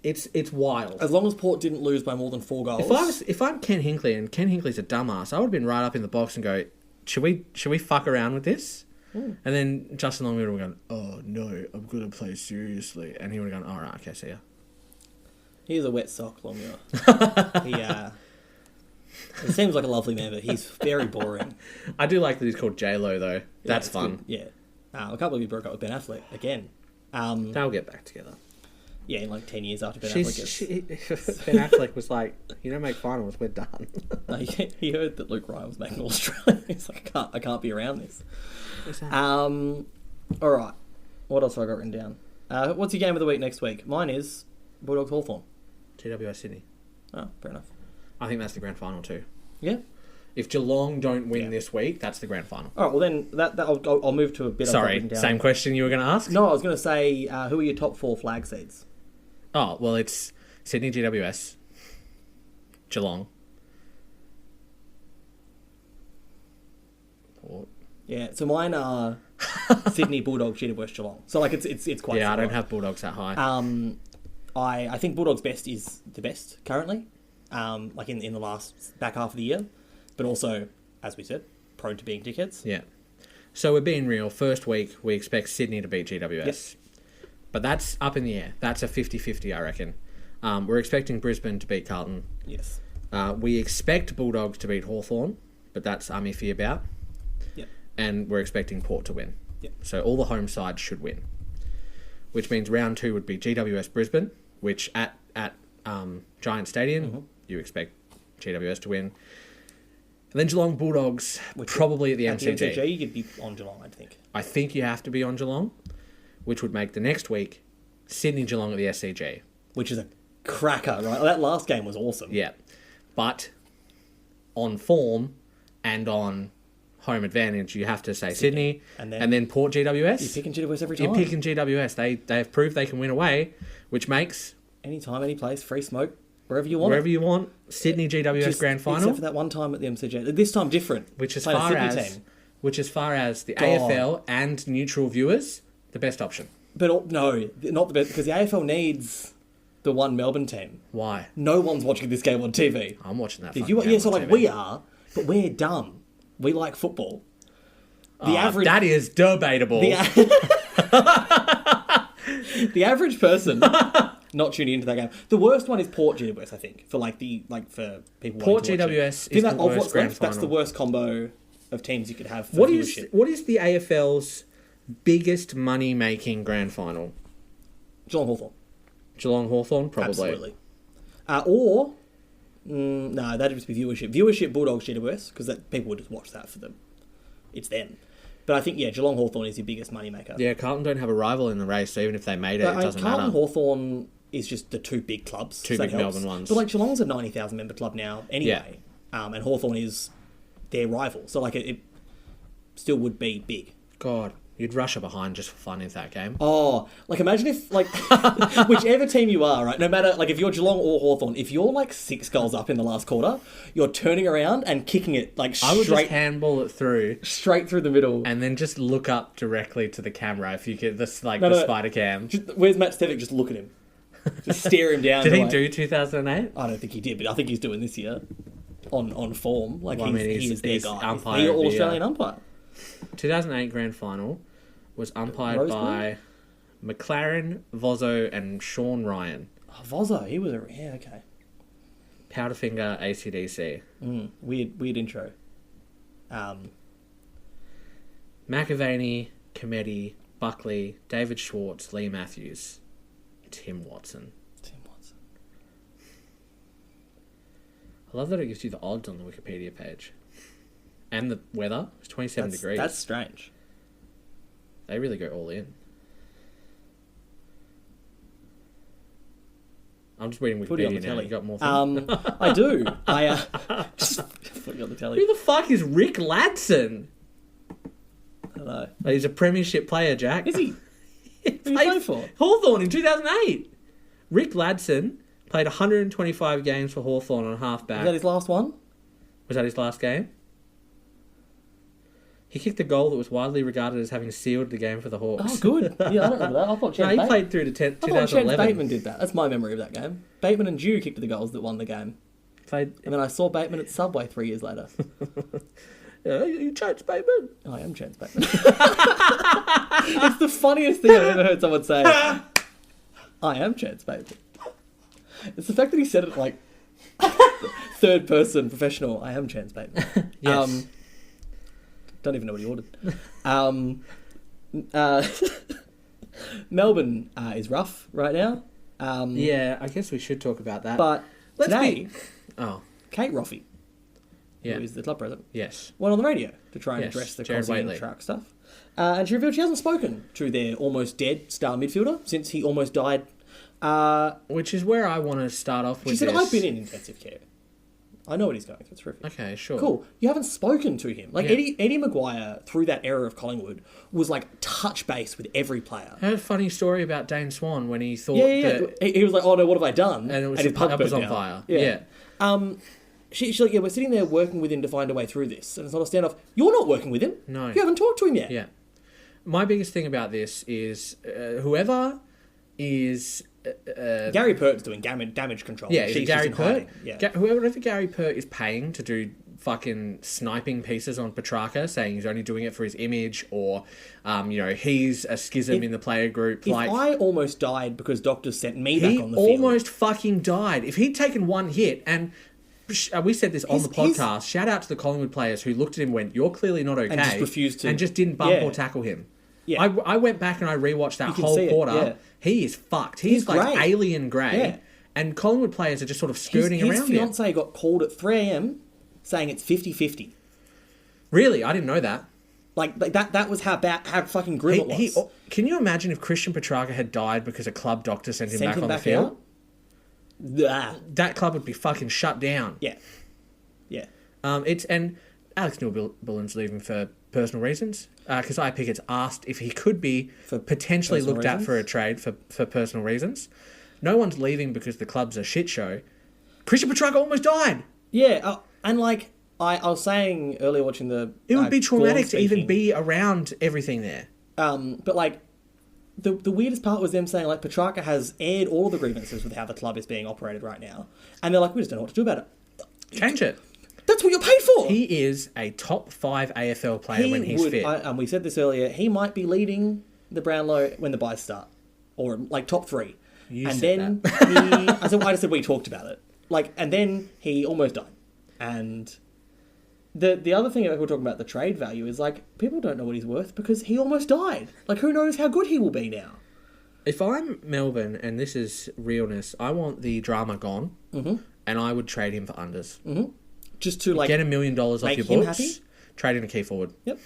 it's wild. As long as Port didn't lose by more than 4 goals. If I'm Ken Hinkley and Ken Hinkley's a dumbass, I would have been right up in the box and go, should we fuck around with this? And then Justin Longwood would have gone, oh no, I'm gonna play seriously, and he would have gone, all right, okay, see ya. He's a wet sock, Longmuir. He seems like a lovely man, but he's very boring. I do like that he's called J-Lo though. That's fun. Good. Yeah. I can't believe he broke up with Ben Affleck again. They'll get back together. Yeah, in 10 years after Ben Affleck gets... Ben Affleck was like, you don't make finals, we're done. He heard that Luke Ryan was making All Australia. He's like, I can't be around this. All right. What else have I got written down? What's your game of the week next week? Mine is Bulldogs Hawthorn. TWS Sydney. Oh, fair enough. I think that's the grand final too. Yeah. If Geelong don't win this week, that's the grand final. All right. Well, then I'll move to a bit. Sorry, same question you were going to ask. No, I was going to say who are your top 4 flag seeds? Oh well, it's Sydney GWS, Geelong, Port. Yeah. So mine are Sydney, Bulldogs, GWS, Geelong. So like it's quite. Yeah, I similar. don't have Bulldogs that high. I think Bulldogs best is the best currently, like in the last back half of the year, but also, as we said, prone to being dickheads. Yeah. So we're being real. First week, we expect Sydney to beat GWS. Yep. But that's up in the air. That's a 50-50, I reckon. We're expecting Brisbane to beat Carlton. Yes. We expect Bulldogs to beat Hawthorn, but that's I'm iffy about. Yep. And we're expecting Port to win. Yep. So all the home sides should win. Which means round 2 would be GWS Brisbane, which at Giant Stadium, you expect GWS to win. And then Geelong Bulldogs, probably at the MCG. The MCG, you'd be on Geelong, I think. I think you have to be on Geelong, which would make the next week Sydney Geelong at the SCG. Which is a cracker, right? That last game was awesome. Yeah. But on form and on home advantage, you have to say Sydney and then Port GWS. You're picking GWS every time. You're picking GWS. They have proved they can win away, which makes... Anytime, any place, free smoke, wherever you want. Wherever you want. Sydney GWS Grand Final. Except for that one time at the MCG. This time different. Which as Playing a far Sydney team. as the AFL and neutral viewers, the best option. But no, not the best, because the AFL needs the one Melbourne team. Why? No one's watching this game on TV. I'm watching that. So we are, but we're dumb. We like football. The average that is debatable. The average person not tuning into that game. The worst one is Port GWS, I think, for for people. Port wanting to watch it. GWS is the worst grand final. That's the worst combo of teams you could have for What viewership. is the AFL's biggest money-making grand final? Geelong Hawthorn. Geelong Hawthorn, probably. Absolutely. No, that'd just be viewership. Viewership Bulldogs GWS, because people would just watch that for them. It's them. But I think, Geelong Hawthorn is your biggest moneymaker. Yeah, Carlton don't have a rival in the race, so even if they made it, it doesn't Carlton matter. Hawthorn is just the two big clubs. Two big Melbourne ones. But Geelong's a 90,000 member club now anyway. Yeah. And Hawthorn is their rival. So it still would be big. God, you'd rush her behind just for fun in that game. Oh, imagine if, whichever team you are, right? No matter, if you're Geelong or Hawthorn, if you're, 6 goals up in the last quarter, you're turning around and kicking it, I would just handball it through. Straight through the middle. And then just look up directly to the camera if you get the spider cam. Where's Matt Stevic? Just look at him. Just stare him down. Did he do 2008? I don't think he did, but I think he's doing this year. On form. He's their guy. Umpire He's the All-Australian umpire. 2008 grand final was umpired by McLaren, Vozzo, and Sean Ryan. Oh, Vozzo, he was okay. Powderfinger, AC/DC. Weird intro. McAvaney, Cometti, Buckley, David Schwartz, Lee Matthews, Tim Watson. I love that it gives you the odds on the Wikipedia page. And the weather. It's 27 degrees. That's strange. They really go all in. I'm just reading Put it on Wikipedia the now. telly. You got more things? I do. Just put it on the telly. Who the fuck is Rick Ladson? I don't know. He's a premiership player, Jack. Is he? Who are you playing for? Hawthorn in 2008. Rick Ladson played 125 games for Hawthorn on halfback. Was that his last one? Was that his last game? He kicked a goal that was widely regarded as having sealed the game for the Hawks. Oh, good. Yeah, I don't remember that. I thought Chance he played through to 2011. Chance Bateman did that. That's my memory of that game. Bateman and Dew kicked the goals that won the game. And then I saw Bateman at Subway 3 years later. Yeah, you Chance Bateman. I am Chance Bateman. It's the funniest thing I've ever heard someone say. I am Chance Bateman. It's the fact that he said it third person professional. I am Chance Bateman. Yes. Don't even know what he ordered. Melbourne is rough right now. Yeah, I guess we should talk about that. But today, Kate Roffey, who is the club president, went on the radio to try and address the Cosy and Truck stuff. And she revealed she hasn't spoken to their almost dead star midfielder since he almost died. Which is where I want to start off with. She said, I've been in intensive care. I know what he's going through. It's terrific. Okay, sure. Cool. You haven't spoken to him. Eddie Maguire, through that era of Collingwood, was touch base with every player. I heard a funny story about Dane Swan when he thought that... He was like, oh no, what have I done? And his pub pub was on down. fire. Yeah. She's like, we're sitting there working with him to find a way through this. And it's not a standoff. You're not working with him. No. You haven't talked to him yet. Yeah. my biggest thing about this is whoever is... Gary Pert's doing damage control. Yeah, is it Gary Pert? Yeah. Whoever Gary Pert is paying to do fucking sniping pieces on Petrarca, saying he's only doing it for his image, or, he's a schism in the player group. If I almost died because doctors sent me back on the field. He almost fucking died. If he'd taken one hit, and we said this on the podcast, shout out to the Collingwood players who looked at him and went, "You're clearly not okay," and just refused to, and just didn't bump or tackle him. Yeah. I went back and I rewatched that whole quarter. Yeah. He is fucked. He's like grey. Alien grey. Yeah. And Collingwood players are just sort of skirting around him. His fiancée got called at 3 a.m. saying it's 50-50. Really? I didn't know that. Like that was how fucking grim it was. Can you imagine if Christian Petrarca had died because a club doctor sent him back on the field? That club would be fucking shut down. Yeah. Yeah. And Alex Neil-Bullen's leaving for personal reasons. Because Pickett's asked if he could be potentially looked at for a trade for personal reasons. No one's leaving because the club's a shit show. Christian Petrarca almost died. Yeah, and like I was saying earlier watching the... It would be traumatic to even be around everything there. But like, the weirdest part was them saying like Petrarca has aired all the grievances with how the club is being operated right now. And they're like, we just don't know what to do about it. Change it. That's what you're paid for. He is a top 5 AFL player when he's fit. And we said this earlier, he might be leading the Brownlow when the buys start. Or like top 3. I just said we talked about it. Like, and then he almost died. And the other thing that we're talking about the trade value is like people don't know what he's worth because he almost died. Like, who knows how good he will be now? If I'm Melbourne and this is realness, I want the drama gone, and I would trade him for unders. Mm-hmm. Just to like get $1 million off your books, happy? Trade in a key forward. Yep.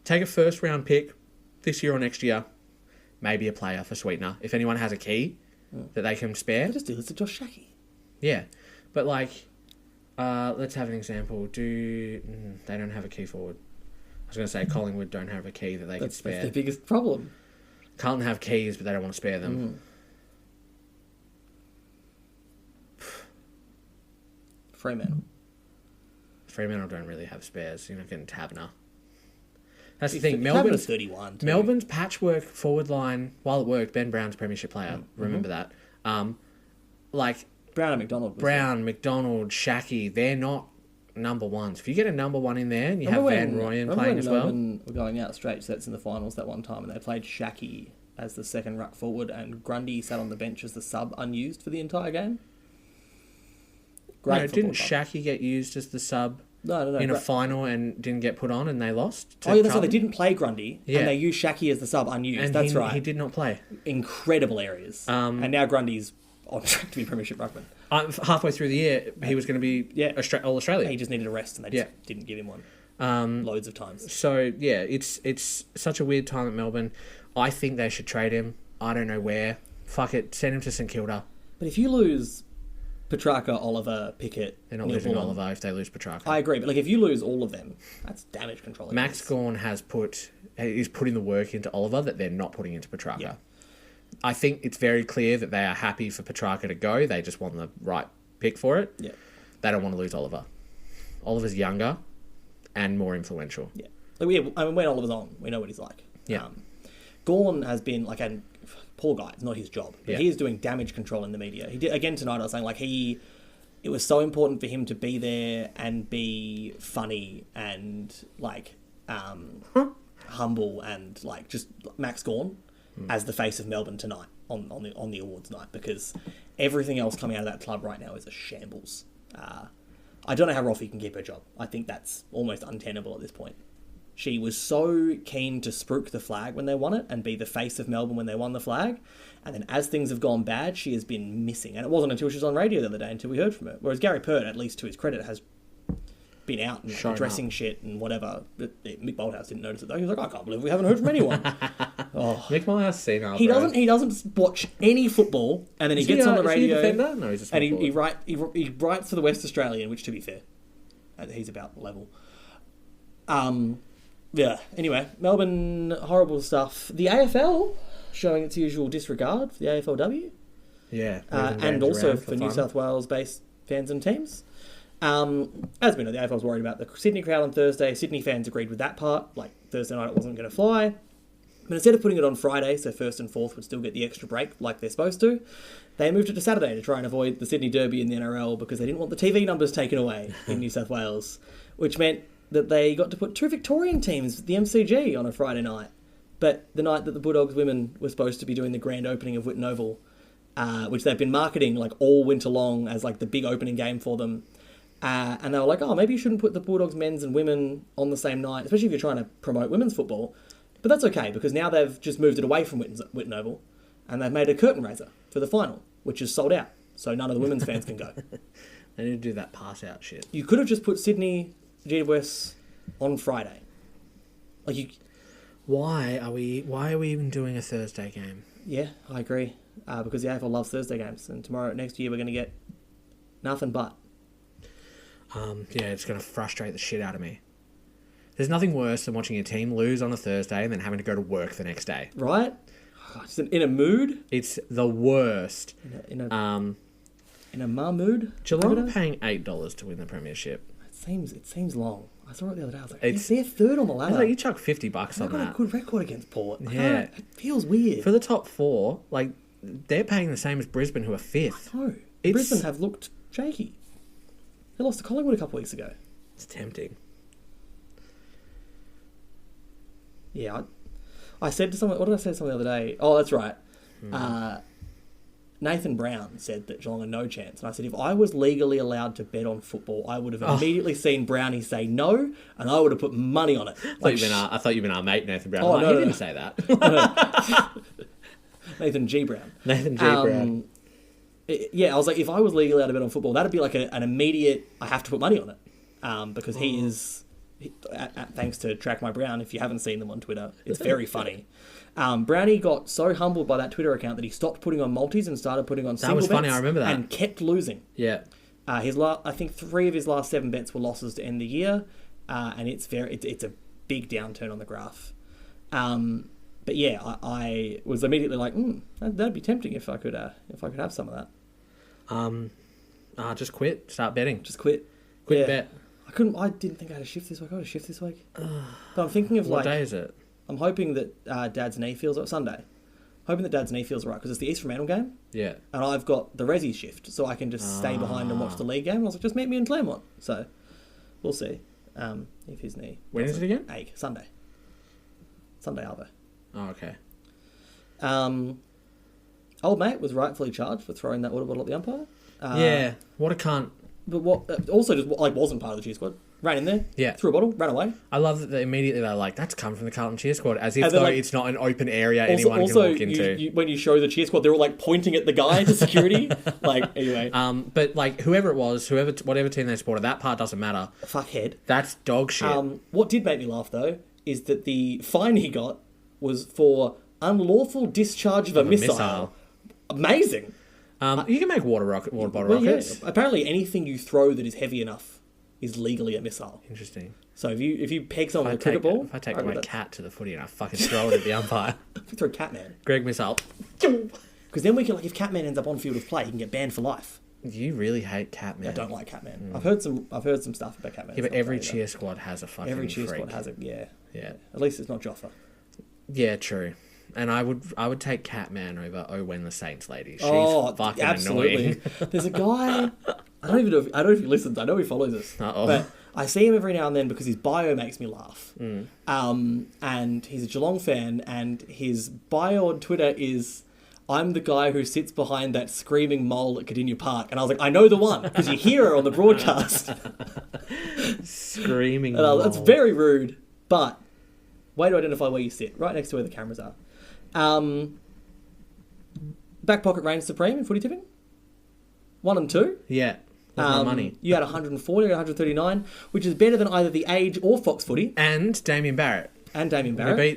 Take a first round pick this year or next year, maybe a player for sweetener. If anyone has a key that they can spare, just do this to Josh Shackey. Yeah, but like, let's have an example. They don't have a key forward. I was going to say Collingwood don't have a key that they could spare. That's their biggest problem. Carlton have keys, but they don't want to spare them. Fremantle don't really have spares. You're not getting Tabner. That's the thing. Melbourne's 31. Melbourne's patchwork forward line, while it worked, Ben Brown's premiership player. Remember that. Like Brown and McDonald. McDonald, Shackey, they're not number ones. If you get a number one in there and you have Van Rooyen playing as well. Melbourne were going out straight sets in the finals that one time and they played Shackey as the second ruck forward and Grundy sat on the bench as the sub unused for the entire game. Didn't Shackey get used as the sub in a final and didn't get put on and they lost? That's right. They didn't play Grundy and they used Shackey as the sub unused. And that's right. He did not play. Incredible areas. And now Grundy's on track to be Premiership ruckman. Halfway through the year, he was going to be All-Australian. He just needed a rest and they just didn't give him one. Loads of times. So, yeah, it's such a weird time at Melbourne. I think they should trade him. I don't know where. Fuck it. Send him to St Kilda. But if you lose Petrarca, Oliver, Pickett... They're not losing Oliver if they lose Petrarca. I agree, but like if you lose all of them, that's damage control. Max Gawn is putting the work into Oliver that they're not putting into Petrarca. Yeah. I think it's very clear that they are happy for Petrarca to go. They just want the right pick for it. Yeah. They don't want to lose Oliver. Oliver's younger and more influential. Yeah. When Oliver's on, we know what he's like. Yeah. Gawn has been like a poor guy. It's not his job. But he is doing damage control in the media. He did again tonight. I was saying like it was so important for him to be there and be funny and like humble and like just Max Gawn as the face of Melbourne tonight on the awards night, because everything else coming out of that club right now is a shambles. I don't know how Roffey can keep her job. I think that's almost untenable at this point. She was so keen to spruik the flag when they won it and be the face of Melbourne when they won the flag. And then as things have gone bad, she has been missing. And it wasn't until she was on radio the other day until we heard from her. Whereas Gary Pert, at least to his credit, has been out and addressing shit and whatever. But Mick Bolthouse didn't notice it though. He was like, I can't believe we haven't heard from anyone. Mick Bolthouse seen our He doesn't watch any football, and then he gets on the radio. Is he a defender? No, he's a small and he writes for the West Australian, which to be fair, he's about level. Yeah, anyway, Melbourne, horrible stuff. The AFL showing its usual disregard for the AFLW. Yeah. And also for New South Wales-based fans and teams. As we know, the AFL was worried about the Sydney crowd on Thursday. Sydney fans agreed with that part. Like, Thursday night it wasn't going to fly. But instead of putting it on Friday, so first and fourth would still get the extra break like they're supposed to, they moved it to Saturday to try and avoid the Sydney Derby in the NRL because they didn't want the TV numbers taken away in New South Wales, which meant that they got to put 2 Victorian teams, the MCG, on a Friday night. But the night that the Bulldogs women were supposed to be doing the grand opening of Whitten Oval, which they've been marketing like all winter long as like the big opening game for them, and they were like, oh, maybe you shouldn't put the Bulldogs men's and women on the same night, especially if you're trying to promote women's football. But that's okay, because now they've just moved it away from Whitten Oval, and they've made a curtain raiser for the final, which is sold out, so none of the women's fans can go. They need to do that pass-out shit. You could have just put Sydney GWS on Friday. Like you... Why are we even doing a Thursday game? Yeah, I agree. Because the AFL loves Thursday games, and next year we're going to get nothing but. Yeah, it's going to frustrate the shit out of me. There's nothing worse than watching your team lose on a Thursday and then having to go to work the next day. Right? Just in a mood. It's the worst. In a ma mood. Geelong are paying $8 to win the premiership. It seems long. I saw it the other day. I was like, they're third on the ladder. Like, you chuck $50 on that. They've got a good record against Port. Yeah. It feels weird. For the top 4, like, they're paying the same as Brisbane, who are 5th. No. Brisbane have looked shaky. They lost to Collingwood a couple of weeks ago. It's tempting. Yeah, I said to someone, what did I say to someone the other day? Oh, that's right. Nathan Brown said that Geelong had no chance. And I said, if I was legally allowed to bet on football, I would have immediately seen Brownie say no, and I would have put money on it. I thought you meant our mate, Nathan Brown. Oh, he didn't say that. Nathan G. Brown. Nathan G. Brown. I was like, if I was legally allowed to bet on football, that'd be like an immediate, I have to put money on it. Because he is... thanks to Track My Brown, if you haven't seen them on Twitter, it's very funny. Brownie got so humbled by that Twitter account that he stopped putting on multis and started putting on single bets. That was funny, I remember that. And kept losing. Yeah. I think 3 of his last 7 bets were losses to end the year, and it's a big downturn on the graph. But yeah, I was immediately like, that'd be tempting if I could have some of that. Just quit. Start betting. Just quit. Bet. I didn't think I had a shift this week. I had a shift this week. But I'm thinking of what day is it? I'm hoping that Dad's knee feels Sunday. Hoping that Dad's knee feels right because it's the East Fremantle game. Yeah. And I've got the Resi shift, so I can just stay behind and watch the league game. And I was like, just meet me in Claremont. So we'll see if his knee. When is it again? Ache. Sunday. Sunday, Arvo. Oh, okay. Old mate was rightfully charged for throwing that water bottle at the umpire. Yeah. What a cunt. But what also just wasn't part of the cheer squad. Ran in there, threw a bottle, ran away. I love that immediately they're like, that's come from the Carlton cheer squad, as if though it's not an open area anyone can walk into. When you show the cheer squad, they're all like pointing at the guy to security. Anyway. But like whoever it was, whatever team they supported, that part doesn't matter. Fuckhead. That's dog shit. What did make me laugh though is that the fine he got was for unlawful discharge of a missile. Amazing. You can make water bottle rockets. Yeah. Apparently, anything you throw that is heavy enough is legally a missile. Interesting. So if you peg someone with a cricket ball, if I take my cat to the footy and I fucking throw it at the umpire, throw Catman. Greg missile. Because then we can if Catman ends up on field of play, he can get banned for life. You really hate Catman. I don't like Catman. I've heard some stuff about Catman. Yeah, but every cheer squad has a fucking Every cheer freak. squad has it. Yeah. At least it's not Joffa. Yeah, true. And I would take Catman over When the Saints Lady. She's fucking annoying. There's a guy. I don't know if he listens. I know he follows us. But I see him every now and then because his bio makes me laugh. And he's a Geelong fan, and his bio on Twitter is, "I'm the guy who sits behind that screaming mole at Cardinia Park." And I was like, I know the one, because you hear her on the broadcast. Screaming mole. That's very rude, but way to identify where you sit, right next to where the cameras are. Back pocket reigns supreme in footy tipping. 1 and 2. Yeah. My money. You had 140 or 139, which is better than either the Age or Fox Footy. And Damien Barrett.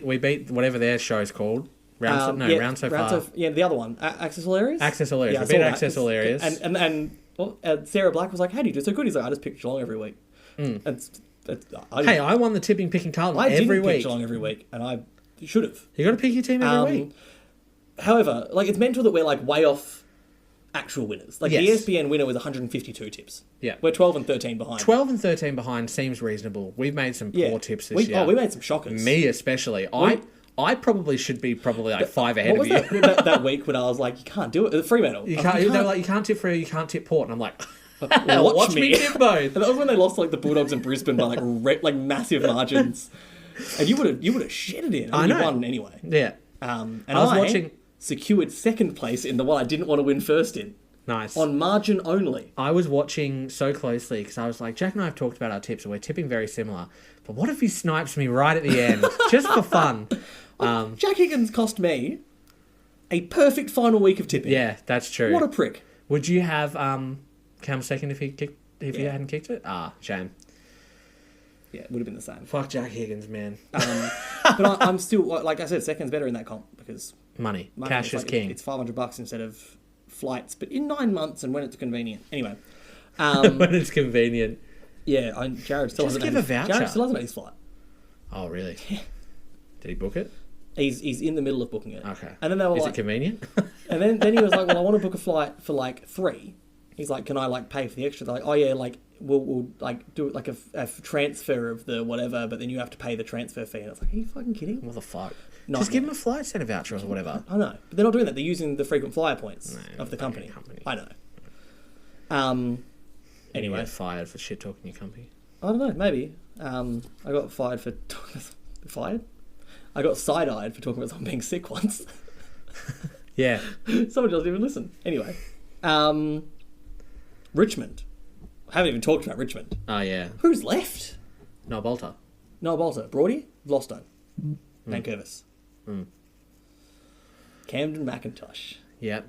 We beat whatever their show's called. Round So Far. The other one. Access All Areas? Access All Areas. We beat Access All Areas. And Sarah Black was like, how do you do so good? He's like, I just pick Geelong every week. I won the tipping picking Carlton every week. I didn't pick Geelong every week, and I should have. You got to pick your team every week. However, it's mental that we're way off actual winners. Like Yes. the ESPN winner was 152 tips. Yeah. We're 12 and 13 behind. 12 and 13 behind seems reasonable. We've made some poor tips this year. Oh, we made some shockers. Me especially. I probably should be like 5 ahead What of was you. that week when I was like, you can't do it? The Fremantle. You can't. They were like, you can't tip Freo, you can't tip Port, and I'm like, Watch me. tip both. And that was when they lost like the Bulldogs in Brisbane by like massive margins. And you would have shitted in. I You know. won anyway. Yeah. And I was watching. secured second place in the one I didn't want to win first in. Nice. On margin only. I was watching so closely because I was like, Jack and I have talked about our tips, and we're tipping very similar. But what if he snipes me right at the end, just for fun? Jack Higgins cost me a perfect final week of tipping. Yeah, that's true. What a prick. Would you have come second if he hadn't kicked it? Ah, shame. Yeah, it would have been the same. Fuck Jack Higgins, man. But I'm still, like I said, second's better in that comp because Money. money, Cash it's is like, king. It's $500 instead of flights, but in 9 months and when it's convenient. Anyway, When it's convenient. yeah, Jared still Just hasn't give had a voucher. Jared still hasn't had his flight. Oh, really? Did he book it? He's in the middle of booking it. Okay. And then they were Is like, it convenient? and then he was like, well, I want to book a flight for like 3. He's like, can I like pay for the extra? They're like, oh yeah, like we'll like do it like a transfer of the whatever, but then you have to pay the transfer fee. And I was like, are you fucking kidding? What the fuck? No, Just give him a flight center voucher or whatever. I know, but they're not doing that. They're using the frequent flyer points of the fucking company. I know. Anyway, You get fired for shit talking your company. I don't know. Maybe I got fired for fired. I got side-eyed for talking about someone being sick once. Yeah. Someone doesn't even listen. Anyway, Richmond. I haven't even talked about Richmond. Oh, yeah. Who's left? No, Bolter. Noah Bolter, Brody, Vlosto, Vancouvis, Camden McIntosh. Yep.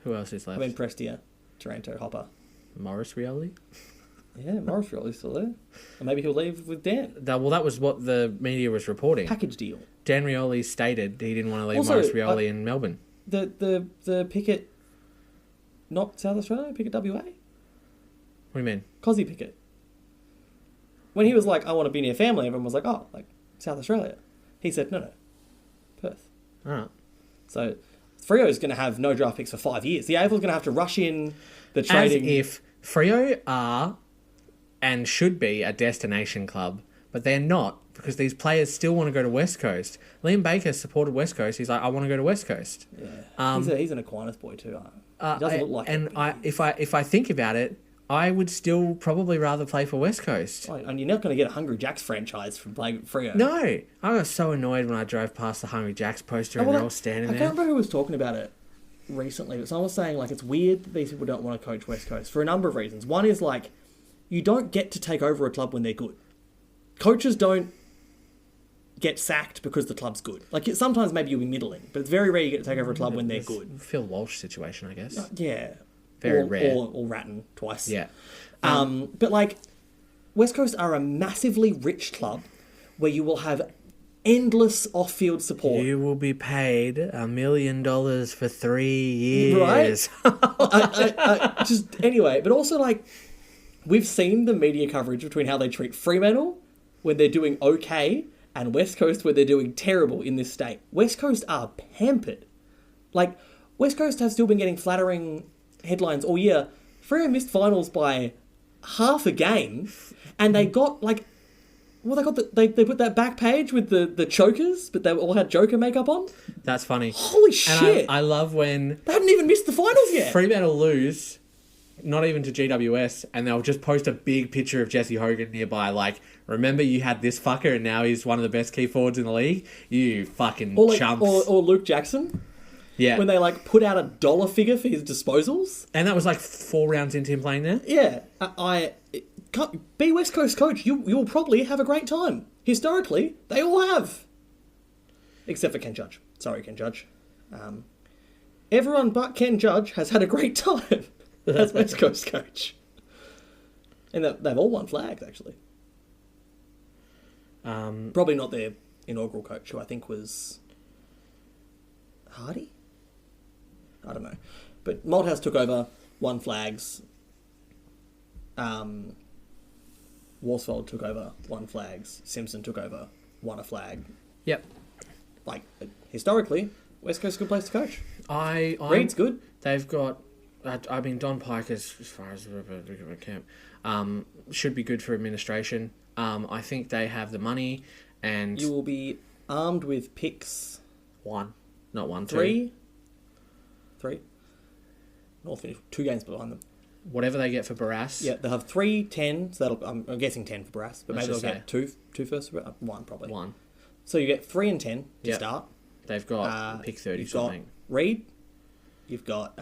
Who else is left? I mean Prestia, Taranto, Hopper. Morris Rioli? Yeah, Morris Rioli's still there. Or maybe he'll leave with Dan. That was what the media was reporting. Package deal. Dan Rioli stated he didn't want to leave Also, Morris Rioli in Melbourne. The Pickett, not South Australia, Pickett WA? What do you mean? Cozzy Pickett. When he was like, I want to be near family, everyone was like, oh, like South Australia. He said, no, Perth. All right. So Freo's going to have no draft picks for 5 years. The AFL's going to have to rush in the trading. As if Freo are and should be a destination club, but they're not because these players still want to go to West Coast. Liam Baker supported West Coast. He's like, I want to go to West Coast. Yeah. He's an Aquinas boy too. He doesn't look like it. And if I think about it, I would still probably rather play for West Coast. Oh, and you're not going to get a Hungry Jacks franchise from playing Freo. No, I was so annoyed when I drove past the Hungry Jacks poster and they're all standing I there. can't remember who was talking about it recently, but someone was saying like it's weird that these people don't want to coach West Coast for a number of reasons. One is like you don't get to take over a club when they're good. Coaches don't get sacked because the club's good. Like sometimes maybe you'll be middling, but it's very rare you get to take over a club when they're good. Phil Walsh situation, I guess. Yeah, Very rare. Or Ratton twice. Yeah. But like West Coast are a massively rich club where you will have endless off-field support. You will be paid $1 million for 3 years. Right? Just anyway, but also like we've seen the media coverage between how they treat Fremantle when they're doing okay and West Coast where they're doing terrible in this state. West Coast are pampered. Like West Coast have still been getting flattering headlines all year. Freo missed finals by half a game, and they got like. Well, they put that back page with the chokers, but they all had Joker makeup on. That's funny. Holy shit! And I love when They hadn't even missed the finals yet. Fremantle lose, not even to GWS, and they'll just post a big picture of Jesse Hogan nearby, like, remember you had this fucker and now he's one of the best key forwards in the league? You fucking Or, like, chumps. or Luke Jackson, yeah. when they like put out a dollar figure for his disposals. And that was like 4 rounds into him playing there? Yeah, be West Coast coach. You'll probably have a great time. Historically, they all have, except for Ken Judge. Sorry, Ken Judge. Everyone but Ken Judge has had a great time as West Coast coach, and they've all won flags actually. Probably not their inaugural coach, who I think was Hardy. I don't know, but Malthouse took over, won flags. Worsfold took over, won flags. Simpson took over, won a flag. Yep. Like historically, West Coast is a good place to coach. I Reed's good. They've got. I mean, Don Pike, as far as camp, should be good for administration. I think they have the money, and You will be armed with picks. one, not one, Three. two, Three. North finish 2 games behind them. whatever they get for Barras. Yeah, they'll have 3, 10. So that'll. I'm guessing 10 for Barras, but Let's maybe they'll just get two first. One probably. One. So you get 3 and 10 to Yep. start. They've got pick 30 You've got something. Reed. You've got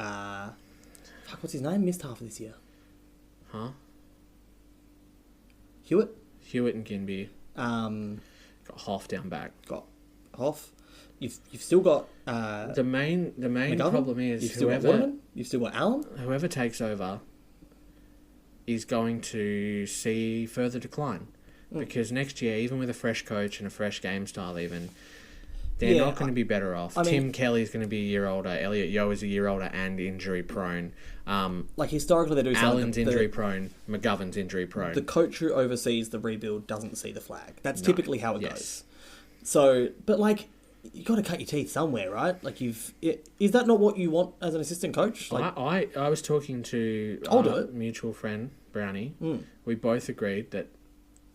what's his name? Missed half of this year. Huh? Hewitt. Hewitt and Ginby. Got Got Hoff down back. Hoff. You've still got The main McGovern. problem is You've still got whoever Waterman. You've still got Allen. whoever takes over is going to see further decline. Because next year, even with a fresh coach and a fresh game style even, they're Yeah, not going to be better off. I mean- Tim Kelly's going to be a year older. Elliot Yeo is a year older and injury prone. Like historically, they do. say, like, Allen's injury prone. McGovern's injury prone. The coach who oversees the rebuild doesn't see the flag. That's typically how it Yes. goes. So, but like, you got to cut your teeth somewhere, right? Like, is that not what you want as an assistant coach? Like, I was talking to I'll do our it. mutual friend, Brownie. We both agreed that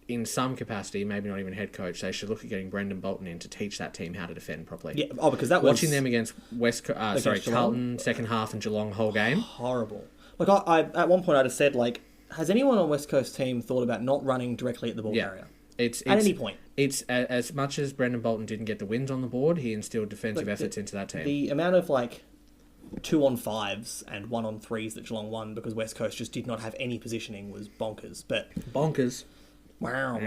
in some capacity, maybe not even head coach, they should look at getting Brendan Bolton in to teach that team how to defend properly. yeah. Oh, because that was Watching them against Geelong? Carlton second half and Geelong whole game. horrible. Like, I at one point I just said, like, has anyone on West Coast team thought about not running directly at the ball carrier? It's At any point. It's as much as Brendan Bolton didn't get the wins on the board, he instilled defensive Like, efforts into that team. The amount of like 2-on-5s and 1-on-3s that Geelong won because West Coast just did not have any positioning was bonkers. But Bonkers. wow.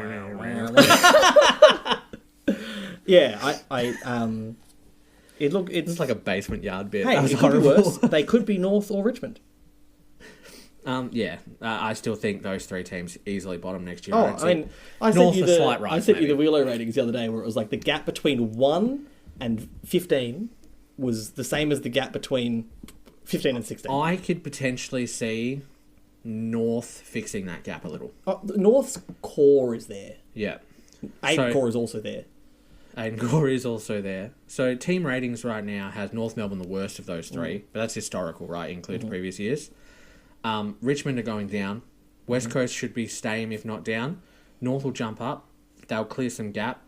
Yeah, it's It's like a basement yard bit. hey, That was it could be horrible. worse. They could be North or Richmond. I still think those three teams easily bottom next year. Oh, don't I mean, see I sent North you a the slight rise, I sent you maybe. the Wheelo ratings the other day where it was like the gap between 1 and 15 was the same as the gap between 15 and 16. I could potentially see North fixing that gap a little. The North's core is there. Yeah. Aiden So- core is also there. And Gore is also there. So team ratings right now has North Melbourne the worst of those three, but that's historical, right? Includes previous years. Richmond are going down. West Coast should be same if not down. North will jump up. They'll clear some gap.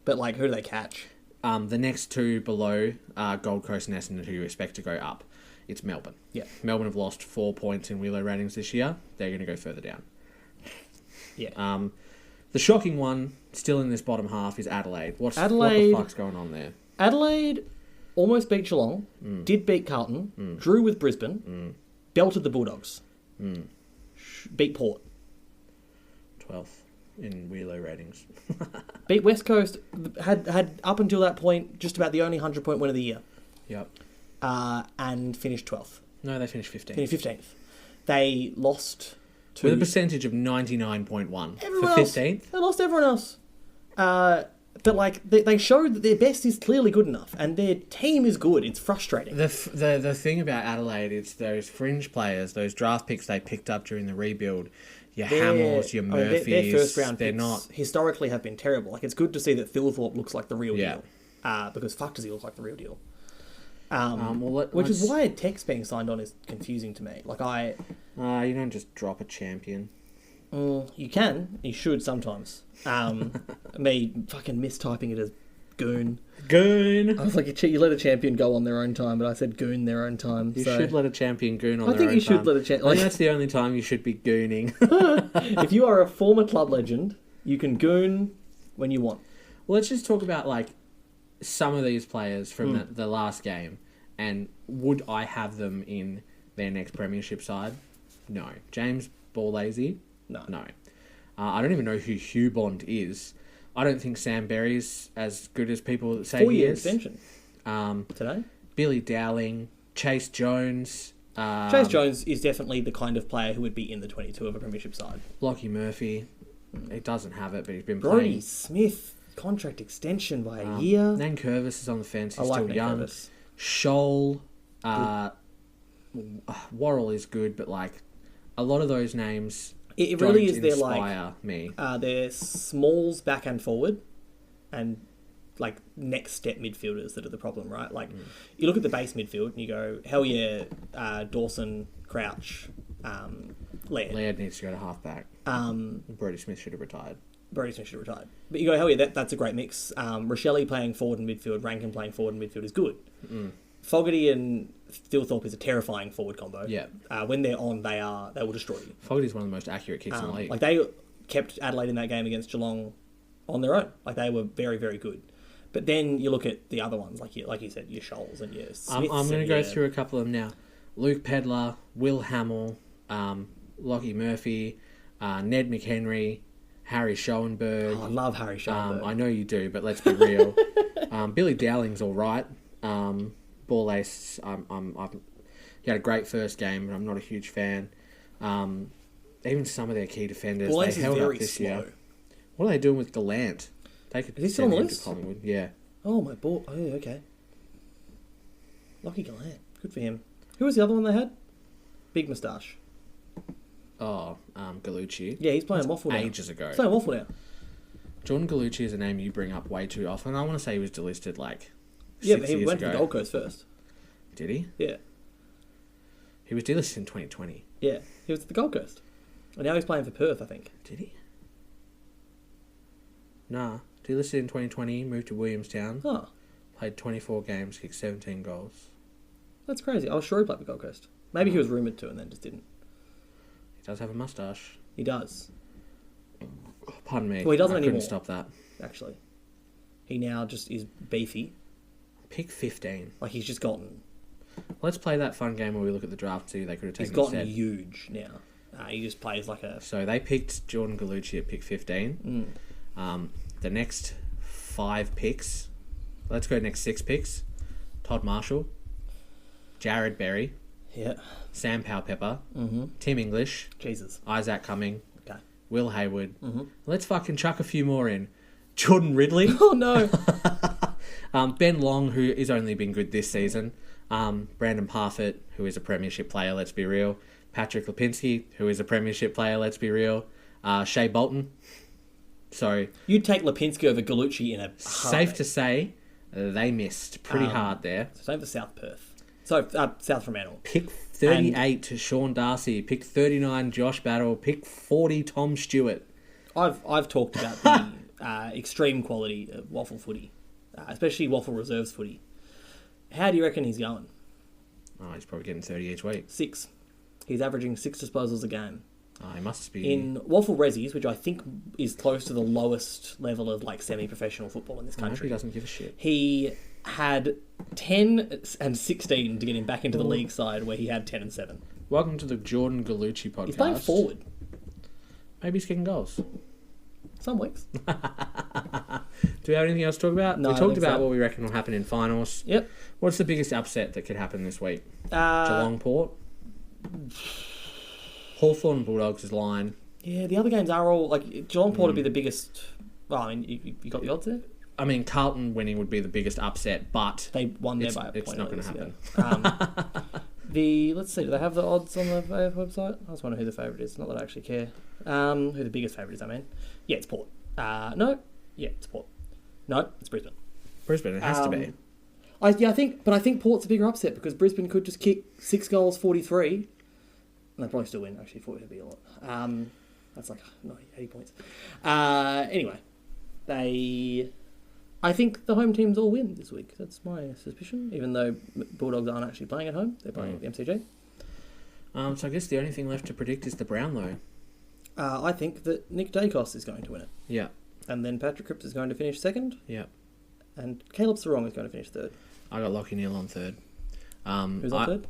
But like, who do they catch? The next two below are Gold Coast and Essendon, who you expect to go up. It's Melbourne. Yeah. Melbourne have lost 4 points in Wheelo ratings this year. They're going to go further down. Yeah. The shocking one, still in this bottom half, is Adelaide. What Adelaide- the fuck's going on there? Adelaide almost beat Geelong, did beat Carlton, drew with Brisbane, belted the Bulldogs, beat Port, 12th in Wheelo ratings. beat West Coast, had up until that point just about the only 100-point win of the year, Yep. and finished 12th. No, they finished 15th. Finished 15th. They lost to With a percentage of 99.1 everyone for else. 15th. They lost everyone else. But like they showed that their best is clearly good enough, and their team is good. It's frustrating. The thing about Adelaide is those fringe players, those draft picks they picked up during the rebuild, your Hamills, your Murphys, their first round they're picks not... historically have been terrible. Like, it's good to see that Thilthorpe looks like the real Yeah. deal. Because fuck does he look like the real deal. Which is why Tech's being signed on is confusing to me. Like, you don't just drop a champion. you can, you should sometimes. Me fucking mistyping it as goon. Goon! I was like, you let a champion go on their own time, but I said goon their own time. You so should let a champion goon on I their think own you should time. let a champion. I think that's the only time you should be gooning. If you are a former club legend, you can goon when you want. Well, let's just talk about, like, some of these players from the last game, and would I have them in their next premiership side? No. James Ball-Lazy? No. No. I don't even know who Hugh Bond is. I don't think Sam Berry's as good as people say he 4-year is. extension Um, today. Billy Dowling, Chase Jones, Chase Jones is definitely the kind of player who would be in the 22 of a premiership side. Lockie Murphy. He doesn't have it, but he's been Brody playing. Smith, contract extension by a year. Nankervis is on the fence. I He's like still young. Nankervis. Scholl. Worrell is good, but, like, a lot of those names It don't really is their inspire me. their smalls back and forward, and like next step midfielders that are the problem, right? Like you look at the base midfield and you go, hell yeah, Dawson, Crouch, Laird. Laird needs to go to halfback. Brody Smith should have retired. Brody Smith should have retired. But you go, hell yeah, that's a great mix. Rochelle playing forward and midfield, Rankin playing forward and midfield is good. Fogarty and Thilthorpe is a terrifying forward combo. Yeah. When they're on, they will destroy you. Fogarty's one of the most accurate kicks in the league. Like they kept Adelaide in that game against Geelong on their own. Like they were very, very good. But then you look at the other ones, like you said, your Scholes and your Smiths. I'm going to go through a couple of them now. Luke Pedler, Will Hamill, Lockie Murphy, Ned McHenry, Harry Schoenberg. I love Harry Schoenberg. I know you do, but let's be real. Billy Dowling's all right. Ball Ace, he had a great first game, but I'm not a huge fan. Even some of their key defenders, Ball they Ace is held up very this slow. year. What are they doing with Gallant? They could Is he still on send the him to list? Collingwood. Yeah. Oh, my ball. Oh, okay. Lockie Gallant. Good for him. Who was the other one they had? Big moustache. Oh, Gallucci. Yeah, he's playing Waffle now. Ages ago. He's playing Waffle now. Jordan Gallucci is a name you bring up way too often. I want to say he was delisted like 6 Yeah, but he years went ago. to the Gold Coast first. Did he? Yeah. He was delisted in 2020. Yeah. He was at the Gold Coast. And now he's playing for Perth, I think. Did he? Nah. Delisted in 2020, moved to Williamstown, Oh, played 24 games, kicked 17 goals. that's crazy. I was sure he played for Gold Coast. Maybe he was rumoured to and then just didn't. He does have a moustache. He does, Pardon me. Well, he doesn't I couldn't anymore. stop that. actually. He now just is beefy. Pick 15. Like, he's just gotten... Let's play that fun game where we look at the draft too. They could have He's taken gotten instead. huge now. He just plays like a... So they picked Jordan Gallucci at pick 15. The next 5 picks, let's go next 6 picks. Todd Marshall, Jared Berry, Yeah. Sam Powell-Pepper, Tim English, Jesus. Isaac Cumming, Okay. Will Hayward. Let's fucking chuck a few more in. Jordan Ridley, Oh, no. Ben Long, who has only been good this season, Brandon Parfitt, who is a premiership player, let's be real, Patrick Lipinski, who is a premiership player, let's be real, Shea Bolton. So You'd take Lipinski over Gallucci in a safe to say they missed pretty hard there. Same for South Perth. So, South Fremantle. Pick 38 to Sean Darcy, pick 39 Josh Battle, pick 40 Tom Stewart. I've talked about the extreme quality of Waffle footy, especially Waffle Reserves footy. How do you reckon he's going? Oh, he's probably getting 30 each week. 6. He's averaging 6 disposals a game. Oh, he must be. In Waffle Resis, which I think is close to the lowest level of like semi-professional football in this I hope country, he doesn't give a shit. he had 10 and 16 to get him back into the league side where he had 10 and 7. Welcome to the Jordan Gallucci podcast. He's playing forward Maybe he's kicking goals. some weeks. Do we have anything else to talk about? No, We I talked think about so. what we reckon will happen in finals. Yep. What's the biggest upset that could happen this week? Uh, Geelong Port? Hawthorn Bulldogs is line. Yeah, the other games are all like Geelong Port would be the biggest. Well, I mean, you got the odds there. I mean, Carlton winning would be the biggest upset, but They won there It's- by a it's point. not earlier gonna this year. Let's see. Do they have the odds on the AF website? I just wonder who the favourite is. Not that I actually care. Who the biggest favourite is? I mean, yeah, it's Port. No, yeah, it's Port. No, it's Brisbane. Brisbane, it has to be. I think Port's a bigger upset because Brisbane could just kick 6 goals, 43. And they'd probably still win. Actually, 40 would be a lot. That's like 80 points. Anyway, I think the home teams all win this week. That's my suspicion. Even though Bulldogs aren't actually playing at home, they're playing at the MCG. So I guess the only thing left to predict is the Brownlow. I think that Nick Dacos is going to win it, Yeah, and then Patrick Cripps is going to finish second, yeah. and Caleb Sarong is going to finish third. I got Lockie Neal on third. Who's on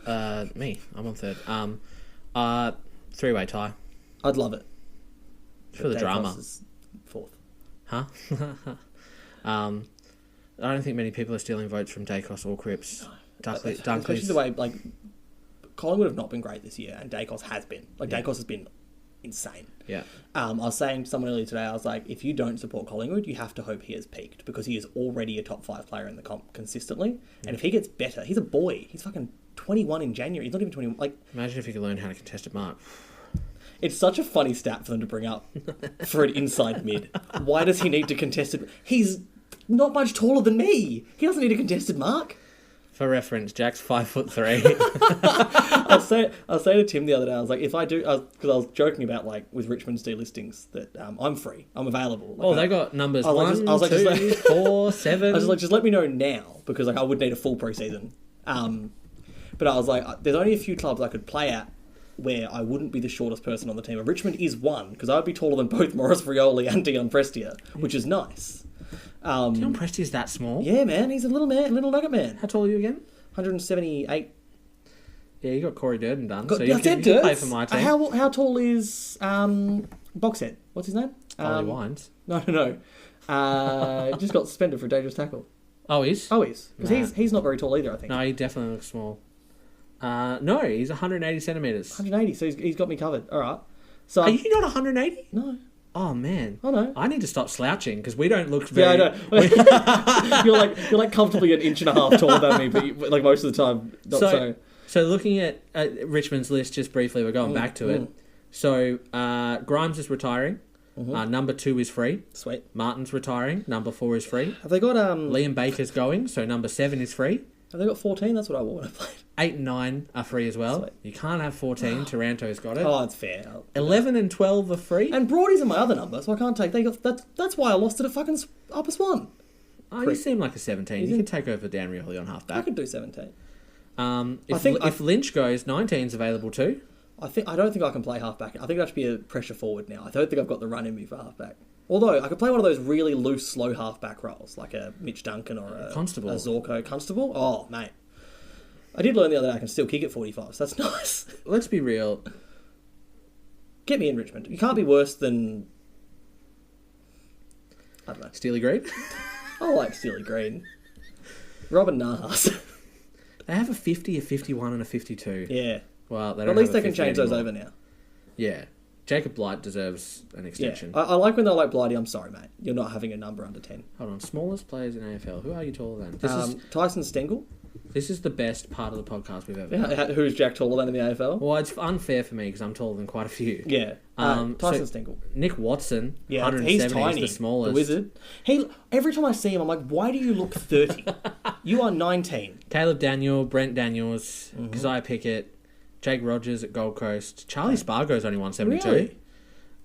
third? Me. I'm on third. 3-way tie. I'd love it. For the Dacos drama. is fourth. Huh? I don't think many people are stealing votes from Dacos or Cripps. Especially Dunkley's. the way Collingwood have not been great this year, and Dacos has been. Dacos has been insane. Yeah. I was saying to someone earlier today, I was like, if you don't support Collingwood, you have to hope he has peaked because he is already a top 5 player in the comp consistently. And if he gets better, he's a boy. He's fucking 21 in January. He's not even 21. Imagine if he could learn how to contest a mark. It's such a funny stat for them to bring up for an inside mid. Why does he need to contest it? He's not much taller than me. He doesn't need a contested mark. For reference, Jack's 5'3". I was saying to Tim the other day, I was like, if I do, because I was joking about like with Richmond's delistings that I'm free, I'm available. Like, They got numbers I 1, was like, 2, 4, 7. I was like, just let me know now because like I would need a full preseason. But I was like, there's only a few clubs I could play at where I wouldn't be the shortest person on the team. And Richmond is one because I'd be taller than both Morris Frioli and Dion Prestia, which is nice. Dion Presti's that small? Yeah, man, he's a little nugget man. How tall are you again? 178. Yeah, you got Corey Durden done. So you can play for my team. How tall is Boxhead? What's his name? Ollie Wines. No. Just got suspended for a dangerous tackle. Oh, he's? Because he's not very tall either, I think. No, he definitely looks small. No, he's 180 centimetres. 180, so he's got me covered. All right. So Are you not 180? No. Oh, man. I know. I need to stop slouching because we don't look very... Yeah, I know. you're like comfortably an inch and a half taller than me, but like most of the time, not so. So looking at Richmond's list just briefly, we're going back to it. So Grimes is retiring. Number 2 is free. Sweet. Martin's retiring. Number 4 is free. Have they got Liam Baker's going, so number 7 is free. Have they got 14? That's what I want to play. 8 and 9 are free as well. Sweet. You can't have 14. Taranto's got it. Oh, it's fair. 11 and 12 are free. And Broady's in my other number, so I can't take. That's why I lost it at fucking Upper Swan. Oh, you seem like a 17. You can take over Dan Rioli on halfback. I could do 17. If Lynch goes, 19's available too. I don't think I can play halfback. I think I should be a pressure forward now. I don't think I've got the run in me for halfback. Although I could play one of those really loose, slow halfback roles, like a Mitch Duncan or a Constable. A Zorko Constable. Oh, mate. I did learn the other day I can still kick at 45, so that's nice. Let's be real. Get me in Richmond. You can't be worse than... I don't know. Steely Green? I like Steely Green. Robin Nahas. They have a 50, a 51 and a 52. Yeah. Well, they But don't at least have they a can 50 change those anymore. over now. Yeah. Jacob Blight deserves an Yeah. extension. I like when they're like, Blighty, I'm sorry, mate. You're not having a number under 10. Hold on. Smallest players in AFL. Who are you taller than? Tyson Stengel. This is the best part of the podcast we've ever had. Who's Jack taller than in the AFL? Well, it's unfair for me because I'm taller than quite a few. Yeah. Tyson Stengel. Nick Watson, Yeah, 170 he's tiny. is the smallest. The wizard. Every time I see him, I'm like, why do you look 30? You are 19. Caleb Daniel, Brent Daniels, Keziah Pickett, Jake Rogers at Gold Coast. Charlie Spargo's only 172. Really?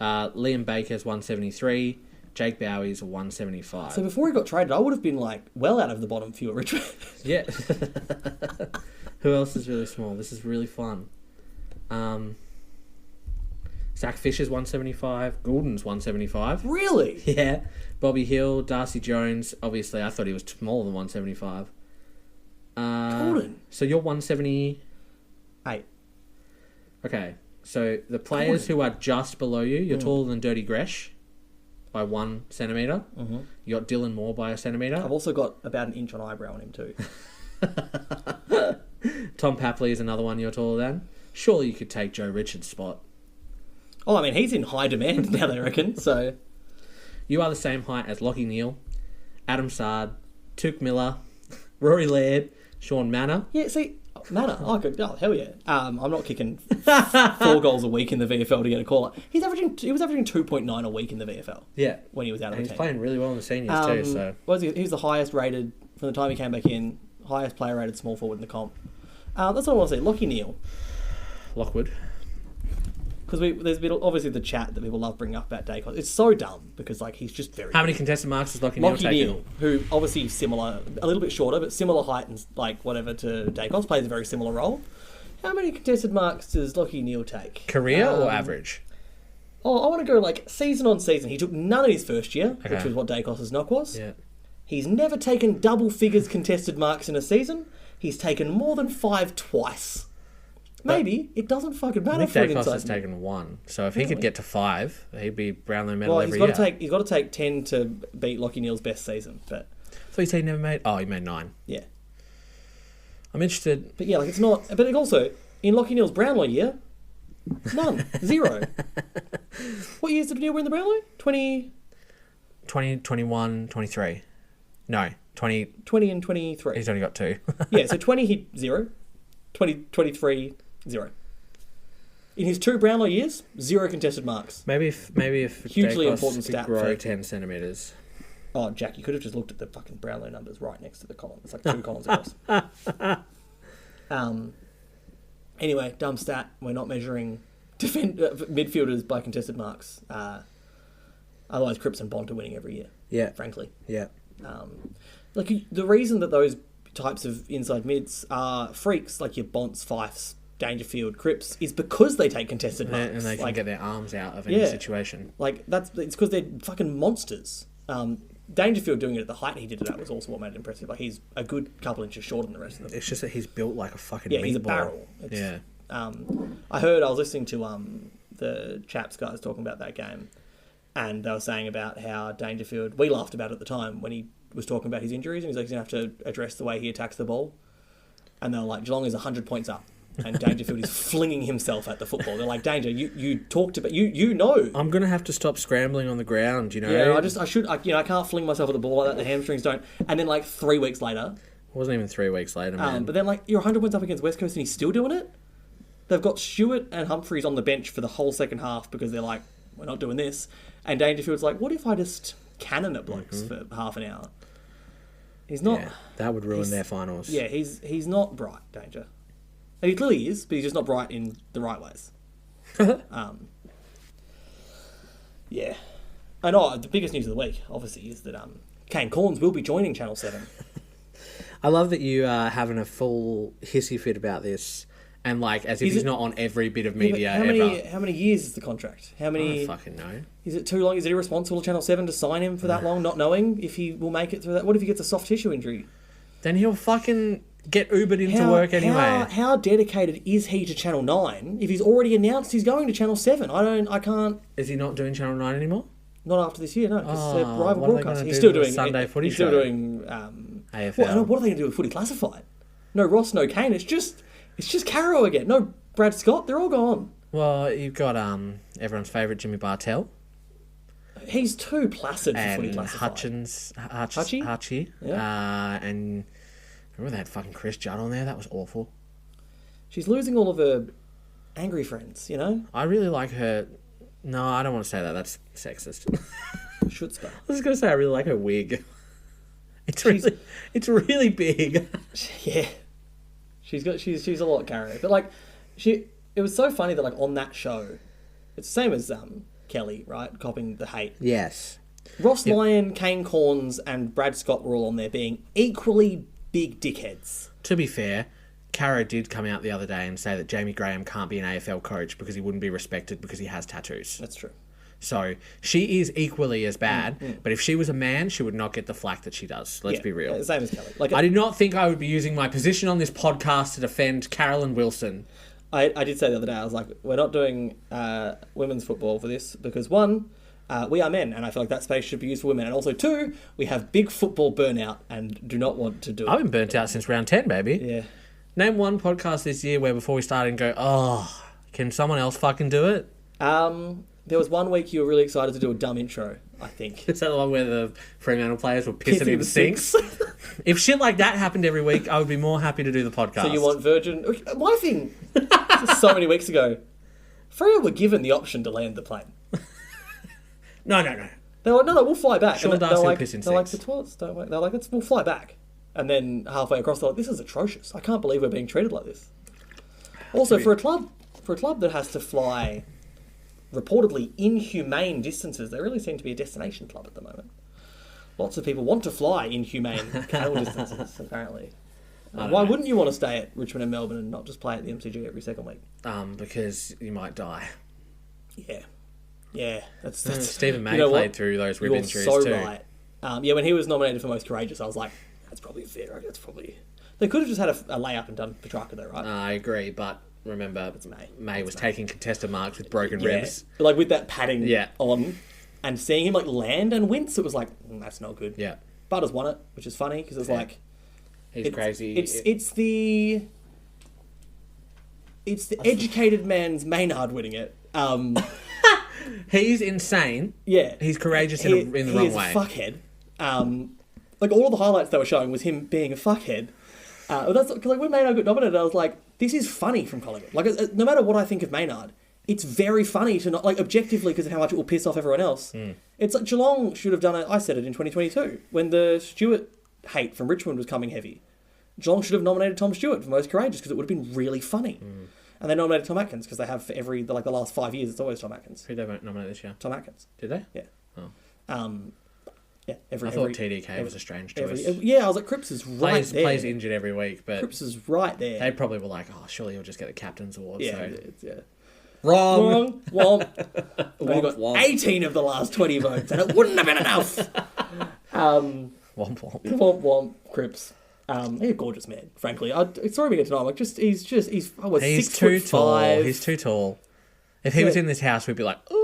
Liam Baker's 173. Jake Bowie's 175. So before he got traded, I would have been like well out of the bottom few at Richmond. Yeah. Who else is really small? This is really fun. Zach Fisher's 175. Goulden's 175. Really? Yeah. Bobby Hill, Darcy Jones. Obviously, I thought he was smaller than 175. Goulden. So you're 178. 8. Okay. So the players who are just below you, you're taller than Dirty Gresh by 1 centimetre. You got Dylan Moore by a centimetre. I've also got about an inch on eyebrow on him too. Tom Papley is another one you're taller than. Surely you could take Joe Richards' spot. Oh, I mean, he's in high demand now, they reckon. So You are the same height as Lockie Neal, Adam Sard, Took Miller, Rory Laird, Sean Manor. yeah, see, Manor, I could. Oh, hell yeah. I'm not kicking 4 goals a week in the VFL to get a call. He was averaging 2.9 a week in the VFL. Yeah. When he was out of And the he's team. playing really well in the seniors too, so... He was the highest rated from the time he came back in, highest player rated small forward in the comp. That's what I want to say. Lockie Neal. Lockwood. Because there's been obviously the chat that people love bringing up about Dacos. It's so dumb because like he's just very. How many contested marks has Lockie Neal Lockie taken? Neal, who obviously similar, a little bit shorter, but similar height and like whatever to Dacos, plays a very similar role. How many contested marks does Lockie Neal take? Career or average? Oh, I want to go like season on season. He took none in his first year, which Okay. was what Dacos' knock was. Yeah. He's never taken double figures contested marks in a season. He's taken more than 5 twice. Maybe it doesn't fucking matter Nick for an Dacos inside has mid. taken 1, so if he could get to 5, he'd be Brownlow medal Well, every he's year. got to take 10 to beat Lockie Neal's best season, but So he said he never made... Oh, he made 9. yeah. I'm interested... But yeah, like it's not. But also in Lockie Neal's Brownlow year, none, 0. What years did Neal win the Brownlow? 20 21, 23. No, 20... 20 and 23. He's only got 2. Yeah, so 20 he 0, 20, 23 0. In his 2 Brownlow years, 0 contested marks. Maybe if Hugely Dacos important could stat grow for- 10 centimetres. Oh, Jack, you could have just looked at the fucking Brownlow numbers right next to the column. It's like 2 columns across. Anyway, dumb stat. We're not measuring midfielders by contested marks. Otherwise, Cripps and Bont are winning every year. Yeah. Frankly. Yeah. The reason that those types of inside mids are freaks, like your Bonts, Fifes, Dangerfield, Cripps, is because they take contested marks. And they can get their arms out of any situation. It's because they're fucking monsters. Dangerfield doing it at the height he did it at was also what made it impressive. Like, he's a good couple inches shorter than the rest of them. It's just that he's built like a fucking he's a meatball. barrel. I was listening to the Chaps guys talking about that game, and they were saying about how Dangerfield, we laughed about it at the time when he was talking about his injuries, and he's like, he's going to have to address the way he attacks the ball. And they were like, Geelong is 100 points up, and Dangerfield is flinging himself at the football. They're like, Danger, you talked about, you know. I'm going to have to stop scrambling on the ground, you know. Yeah, I can't fling myself at the ball like that, the hamstrings don't. And then, like, 3 weeks later. It wasn't even 3 weeks later, man. But then, like, you're 100 points up against West Coast and he's still doing it? They've got Stewart and Humphreys on the bench for the whole second half because they're like, we're not doing this. And Dangerfield's like, what if I just cannon at blokes for half an hour? He's not... Yeah, that would ruin their finals. Yeah, he's not bright, Danger. And he clearly is, but he's just not bright in the right ways. Yeah. And the biggest news of the week, obviously, is that Kane Corns will be joining Channel 7. I love that you are having a full hissy fit about this, and like as if he's not on every bit of media ever. How many years is the contract? How many? I don't fucking know. Is it too long? Is it irresponsible of Channel 7 to sign him for that long, not knowing if he will make it through that? What if he gets a soft tissue injury? Then he'll fucking get Ubered into work anyway. How dedicated is he to Channel 9 if he's already announced he's going to Channel 7? I can't... Is he not doing Channel 9 anymore? Not after this year, no, because they're rival what are they broadcasts. gonna He's do still to the doing Sunday footy He's still show? doing AFL. What are they going to do with Footy Classified? No Ross, no Kane. It's just Caro again. No Brad Scott. They're all gone. Well, you've got everyone's favourite Jimmy Bartell. He's too placid for Footy And Classified. Hutchie. Yeah. And remember they had fucking Chris Judd on there? That was awful. She's losing all of her angry friends, you know? I really like her... No, I don't want to say that. That's sexist. Schutzpah. I was going to say I really like her wig. It's really big. Yeah. She's a lot Caro. But like it was so funny that like on that show, it's the same as Kelly, right? Copying the hate. Yes. Ross Lyon, Kane Corns, and Brad Scott were all on there being equally big dickheads. To be fair, Caro did come out the other day and say that Jamie Graham can't be an AFL coach because he wouldn't be respected because he has tattoos. That's true. So she is equally as bad, but if she was a man, she would not get the flack that she does. Let's be real. Same as Kelly. Like, I did not think I would be using my position on this podcast to defend Carolyn Wilson. I did say the other day, I was like, we're not doing women's football for this because one, we are men, and I feel like that space should be used for women. And also two, we have big football burnout and do not want to do it. I've been burnt out since round 10, baby. Yeah. Name one podcast this year where before we started and go, oh, can someone else fucking do it? There was 1 week you were really excited to do a dumb intro, I think. Is that the one where the Fremantle players were pissing in the sinks? If shit like that happened every week, I would be more happy to do the podcast. So you want Virgin... My thing, so many weeks ago, Freo were given the option to land the plane. No. They were like, no, we'll fly back. Sean And Darcy they're will like, piss in they're like, sinks. the toilets don't work. They're like, we'll fly back. And then halfway across, they're like, this is atrocious. I can't believe we're being treated like this. Also, for a club that has to fly reportedly inhumane distances, they really seem to be a destination club at the moment. Lots of people want to fly inhumane cattle distances, apparently. Why wouldn't you want to stay at Richmond and Melbourne and not just play at the MCG every second week? Because you might die. Yeah. That's Stephen May played through those rib injuries so too. Right. When he was nominated for Most Courageous, I was like, that's probably fair. That's probably... They could have just had a layup and done Petrarca though, right? I agree, but remember, May was May. taking contested marks with broken ribs. But like with that padding on, and seeing him like land and wince, it was like, that's not good. Yeah. Butters won it, which is funny because it's like... He's crazy. It's the educated man's Maynard winning it. He's insane. Yeah. He's courageous in the wrong way. He is a fuckhead. Like, all of the highlights they were showing was him being a fuckhead. That's, cause like, when Maynard got nominated, I was like, this is funny from Collingwood. Like, no matter what I think of Maynard, it's very funny to not, like, objectively, because of how much it will piss off everyone else. It's like Geelong should have done it. I said it in 2022 when the Stewart hate from Richmond was coming heavy. Geelong should have nominated Tom Stewart for most courageous because it would have been really funny. And they nominated Tom Atkins because they have for the last 5 years. It's always Tom Atkins. Who they nominate this year? Tom Atkins. Did they? Yeah. Oh. Yeah. I thought TDK was a strange choice. Yeah, I was like, Cripps is right there. Plays injured every week, but Cripps is right there. they probably were like, oh, surely he'll just get the captain's award. Yeah, So. yeah. Wrong. Womp. We got womp. 18 of the last 20 votes, and it wouldn't have been enough. Womp womp. Womp, Cripps. He's a gorgeous man, frankly. Sorry we get tonight. Like, he's 6 too foot tall. 5. He's too tall. If he was in this house, we'd be like, ooh.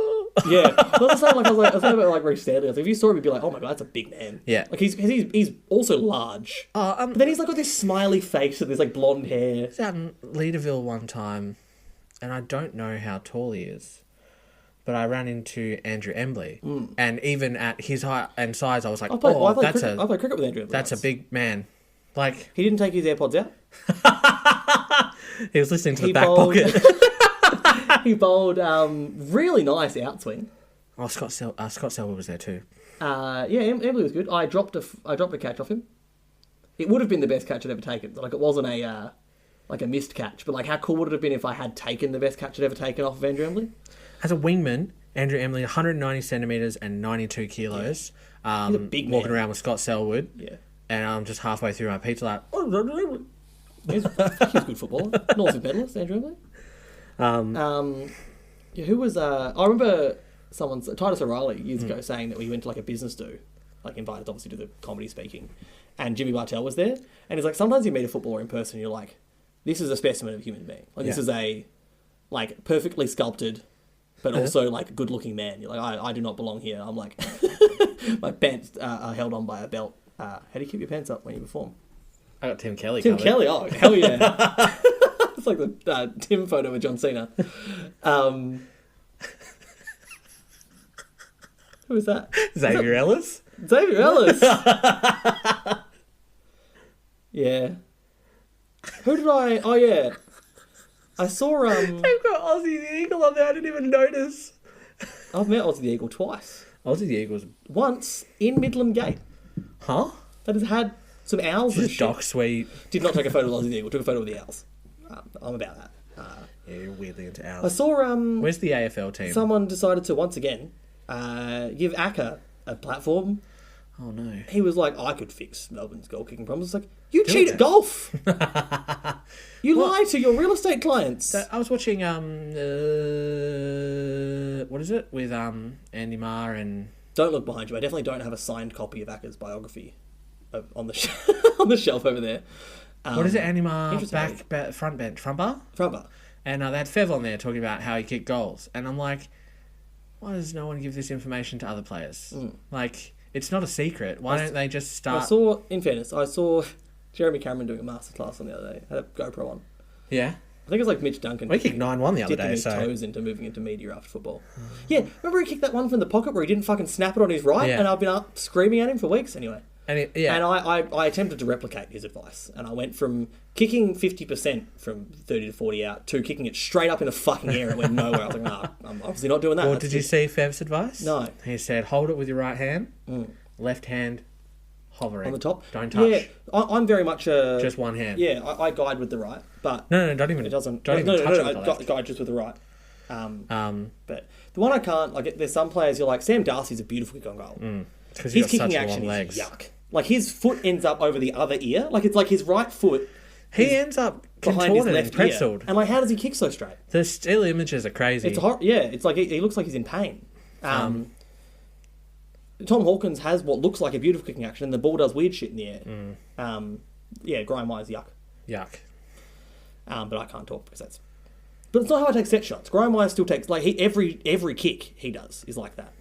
Yeah. I was saying about like Reece Stanley. I was like, if you saw him, you'd be like, oh my god, that's a big man. Yeah. Like he's also large. But then he's like got this smiley face and this like blonde hair. I was out in Leaderville one time, and I don't know how tall he is, but I ran into Andrew Embley, and even at his height and size, I was like, I played that's cricket with Andrew. a big man. Like, he didn't take his AirPods out. he was listening to the back pocket. He bowled really nice outswing. Oh, Scott Selwood was there too. Yeah, Embley was good. I dropped a catch off him. It would have been the best catch I'd ever taken. Like, it wasn't a missed catch, but like, how cool would it have been if I had taken the best catch I'd ever taken off of Andrew Embley? As a wingman, Andrew Embley, 190 centimetres and 92 kilos. Yeah. He's a big man. Walking around with Scott Selwood. Yeah. And I'm just halfway through my pizza like, He's a good footballer. Northern medalist, Andrew Embley. Yeah, who was... I remember Titus O'Reilly years ago saying that we went to like a business do, like invited obviously to the comedy speaking, and Jimmy Bartell was there, and he's like, sometimes you meet a footballer in person and you're like, this is a specimen of a human being. Like, this is a like perfectly sculpted but also like a good looking man. You're like, I do not belong here. I'm like, my pants are held on by a belt. How do you keep your pants up when you perform? I got Tim Kelly. Tim Kelly, oh hell yeah! It's like the Tim photo with John Cena. Who was that? Xavier Ellis. Xavier Ellis. Yeah. Who did I? Oh yeah. I saw They've got Ozzy the Eagle on there. I didn't even notice. I've met Ozzy the Eagle twice. Ozzy the Eagle's Once in Midland Gate. Huh? That has had some owls and Just shit. dock sweet. Did not take a photo with Ozzy the Eagle. Took a photo with the owls. I'm about that. Yeah, you're weirdly into I owls. saw Where's the AFL team? someone decided to once again give Acker a platform. Oh no. He was like, I could fix Melbourne's goal kicking problems. It's like, you cheat it. at golf. You lie to your real estate clients. So I was watching what is it with Andy Marr and Don't look behind you. I definitely don't have a signed copy of Acker's biography on the on the shelf over there. what is it? Andy Marr interesting. front bar, Front bar. and they had Fev on there talking about how he kicked goals, and I'm like, why does no one give this information to other players? Like, it's not a secret. Why don't they just start? In fairness, I saw Jeremy Cameron doing a masterclass on the other day. Had a GoPro on. Yeah. I think it was like Mitch Duncan. We kicked 9-1 the other dipping day, his so toes into moving into media after football. Yeah, remember he kicked that one from the pocket where he didn't fucking snap it on his right, Yeah. and I've been up screaming at him for weeks anyway. and And I attempted to replicate his advice, and I went from kicking 50% from 30 to 40 out to kicking it straight up in the fucking air. It went nowhere. I was like, nah, I'm obviously not doing that. Well, That's did you just- see Fev's advice? No. He said, hold it with your right hand, left hand hovering On the top? Don't touch. Yeah, I'm very much a... Just one hand. Yeah, I guide with the right, but... No, don't even. It doesn't... Don't even touch it with the I left. guide just with the right. But The one I can't... Like, there's some players you're like, Sam Darcy's a beautiful kick on goal. because His he's got kicking such action long is legs. yuck. Like, his foot ends up over the other ear. Like, it's like his right foot He ends up behind his contorted and left ear. pretzeled. And, like, how does he kick so straight? The still images are crazy. It's yeah, it's like he looks like he's in pain. Tom Hawkins has what looks like a beautiful kicking action, and the ball does weird shit in the air. Yeah, Grime-wise, yuck. Yuck. But I can't talk because that's... But it's not how I take set shots. Grime-wise still takes... Like, every kick he does is like that.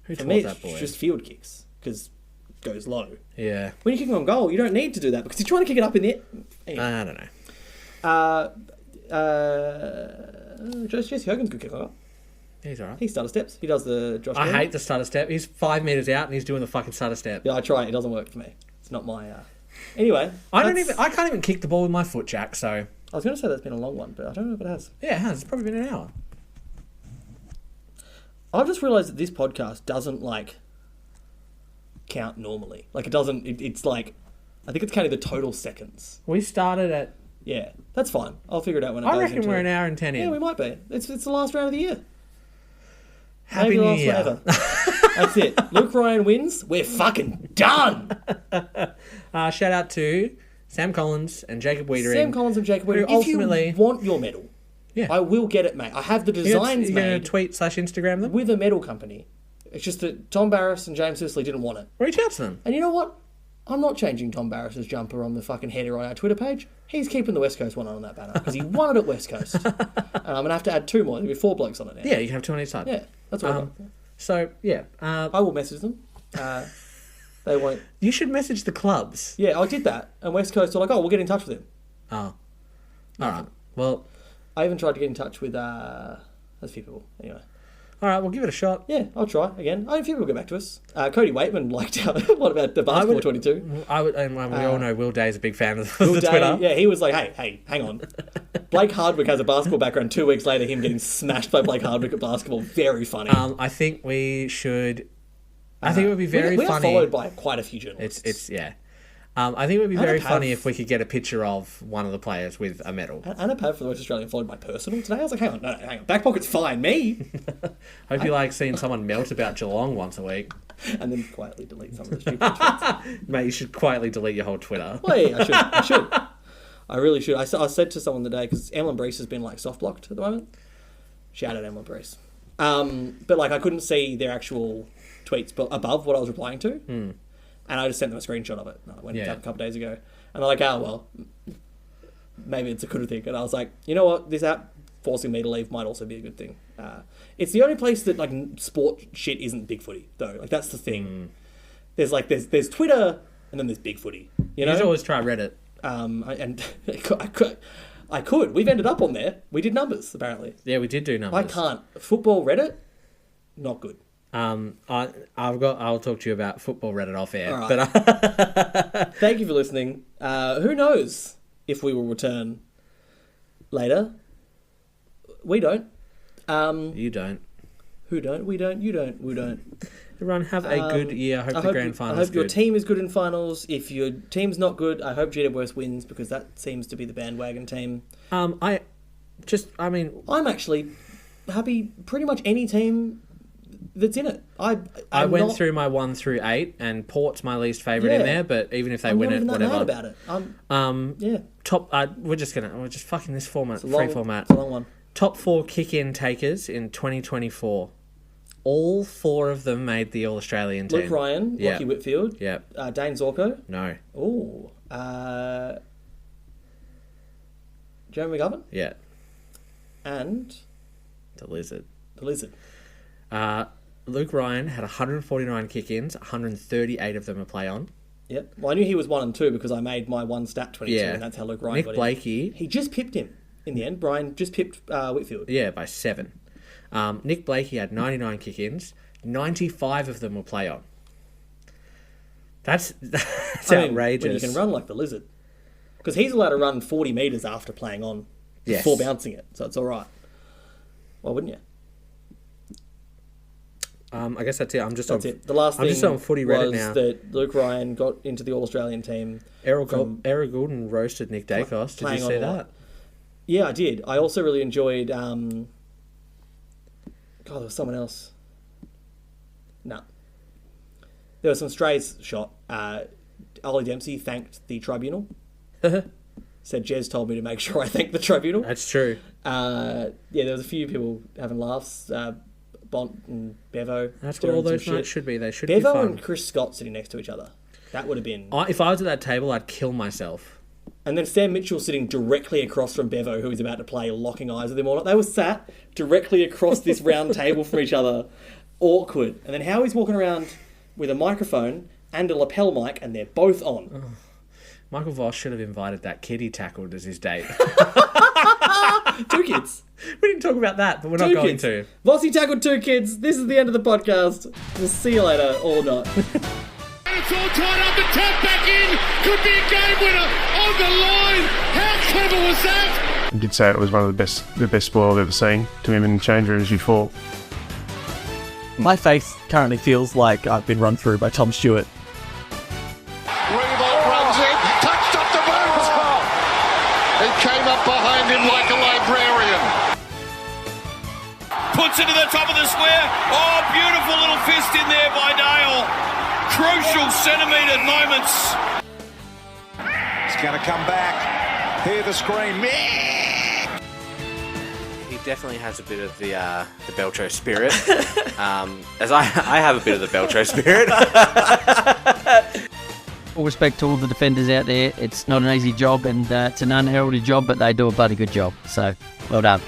Who For taught me, that it's boy? just field kicks, because it goes low. Yeah. When you're kicking on goal, you don't need to do that, because you're trying to kick it up in the air. Anyway. I don't know. Jesse Hogan's good kick on goal. He's alright. He stutter steps. He does the Josh I Gordon. hate the stutter step. He's 5 meters out and he's doing the fucking stutter step. Yeah, I try it. It doesn't work for me. It's not my... Anyway. I can't even kick the ball with my foot, Jack. So I was going to say that's been a long one, but I don't know if it has. Yeah, it has. It's probably been an hour. I've just realised that this podcast doesn't, count normally. It doesn't... It's like... I think it's counting the total seconds. We started at... Yeah, that's fine. I'll figure it out when it I goes reckon into we're it. an hour and 10 in. Yeah, we might be. It's the last round of the year. Happy Maybe New last Year. forever. That's it. Luke Ryan wins. We're fucking done. Shout out to Sam Collins and Jacob Wiedering. Sam Collins and Jacob Wiedering. Who If you ultimately- want your medal, Yeah. I will get it, mate. I have the You're designs going to made tweet/Instagram them? with a medal company. It's just that Tom Barris and James Sicily didn't want it. Reach out to them. And you know what? I'm not changing Tom Barris's jumper on the fucking header on our Twitter page. He's keeping the West Coast one on that banner because he won it at West Coast. And I'm going to have to add 2 more. There'll be 4 blokes on it now. Yeah, you can have 2 on each side. Yeah, that's what I got. So, yeah. I will message them. They won't. You should message the clubs. Yeah, I did that. And West Coast were like, oh, we'll get in touch with him. Oh. All right. Well, I even tried to get in touch with there's a few people. Anyway. all right, we'll give it a shot. Yeah, I'll try again. A few people get back to us. Cody Waitman liked our... What about the Basketball 22? I would, and we all know Will Day's a big fan of Will the Day, Twitter. yeah, he was like, hey, hang on. Blake Hardwick has a basketball background. 2 weeks later, him getting smashed by Blake Hardwick at basketball. Very funny. I think we should... I think it would be very we funny... are followed by quite a few journalists. It's yeah. I think it would be very Pav- funny if we could get a picture of one of the players with a medal. Anna Pav for the West Australian followed by personal today. I was like, hang on. Back pocket's fine. Me. Hope you like seeing someone melt about Geelong once a week. And then quietly delete some of the stupid tweets. Mate, you should quietly delete your whole Twitter. Well, yeah, I should. I really should. I said to someone today, because Emlyn Brees has been soft blocked at the moment. Shout out Emlyn Brees. But I couldn't see their actual tweets above what I was replying to. And I just sent them a screenshot of it. I went up a couple of days ago. And they're like, oh, well, maybe it's a good thing. And I was like, you know what? This app forcing me to leave might also be a good thing. It's the only place that sport shit isn't big footy, though. That's the thing. There's there's Twitter and then there's big footy. You know? You should always try Reddit. I could. We've ended up on there. We did numbers, apparently. Yeah, we did do numbers. I can't. Football Reddit, not good. I'll talk to you about football Reddit off air. All right. But Thank you for listening. Who knows if we will return later? We don't. you don't. Who don't? We don't. You don't. We don't. Everyone have a good year. I hope the grand final I is hope your good. team is good in finals. If your team's not good, I hope GWS wins because that seems to be the bandwagon team. I'm actually happy pretty much any team that's in it. I went through my 1 through 8, and Port's my least favourite in Yeah. there. But even if they I'm win not it, even that whatever. mad about it. Yeah. Top. We're just fucking this format. It's a long, Free format. It's a long one. Top 4 kick-in takers in 2024. All 4 of them made the All-Australian team. Luke Ryan, Yeah. Lockie Whitfield, Yeah. Dane Zorko. No. Ooh. Jeremy McGovern. Yeah. And The Lizard. the Lizard. Luke Ryan had 149 kick-ins. 138 of them are play on. Yep. Well, I knew he was 1 and 2 because I made my 1 stat 22, Yeah. and that's how Luke Ryan Nick got Blakey. in. He just pipped him in the end. Brian just pipped Whitfield. Yeah, by 7. Nick Blakey had 99 kick-ins. 95 of them were play on. That's outrageous. When you can run like the Lizard. Because he's allowed to run 40 metres after playing on Yes. before bouncing it, so it's all right. Why wouldn't you? I guess that's it. That's it. The last I'm thing just on footy Reddit was now. that Luke Ryan got into the All-Australian team. Errol Goulden roasted Nick Dacos. Did you playing see on a lot. that? Yeah, I did. I also really enjoyed... God, there was someone else. No. There was some strays shot. Ollie Dempsey thanked the tribunal. Said, Jez told me to make sure I thank the tribunal. That's true. Yeah, there was a few people having laughs. Bont and Bevo. That's doing what all some those shit. nights should be. They should be Bevo fun. and Chris Scott sitting next to each other. That would have been... If I was at that table, I'd kill myself. And then Sam Mitchell sitting directly across from Bevo, who was about to play, locking eyes with him all night. They were sat directly across this round table from each other. Awkward. And then Howie's walking around with a microphone and a lapel mic, and they're both on. Michael Voss should have invited that kid he tackled as his date. 2 kids. We didn't talk about that, but we're not 2 going kids. to. Vossi tackled 2 kids. This is the end of the podcast. We'll see you later or not. And it's all tied up and tapped back in. Could be a game winner on the line. How clever was that? I did say it was one of the best spoil I've ever seen. To him in the change room as you fall. My face currently feels like I've been run through by Tom Stewart. Revolt runs in, touched up the boot. He came up behind him like a librarian. Puts it to the top of the square. Oh, beautiful little fist in there by Dale. Crucial centimetre moments. He's going to come back. Hear the scream. He definitely has a bit of the Belcho spirit. As I have a bit of the Belcho spirit. All respect to all the defenders out there. It's not an easy job and it's an unheralded job, but they do a bloody good job. So, well done.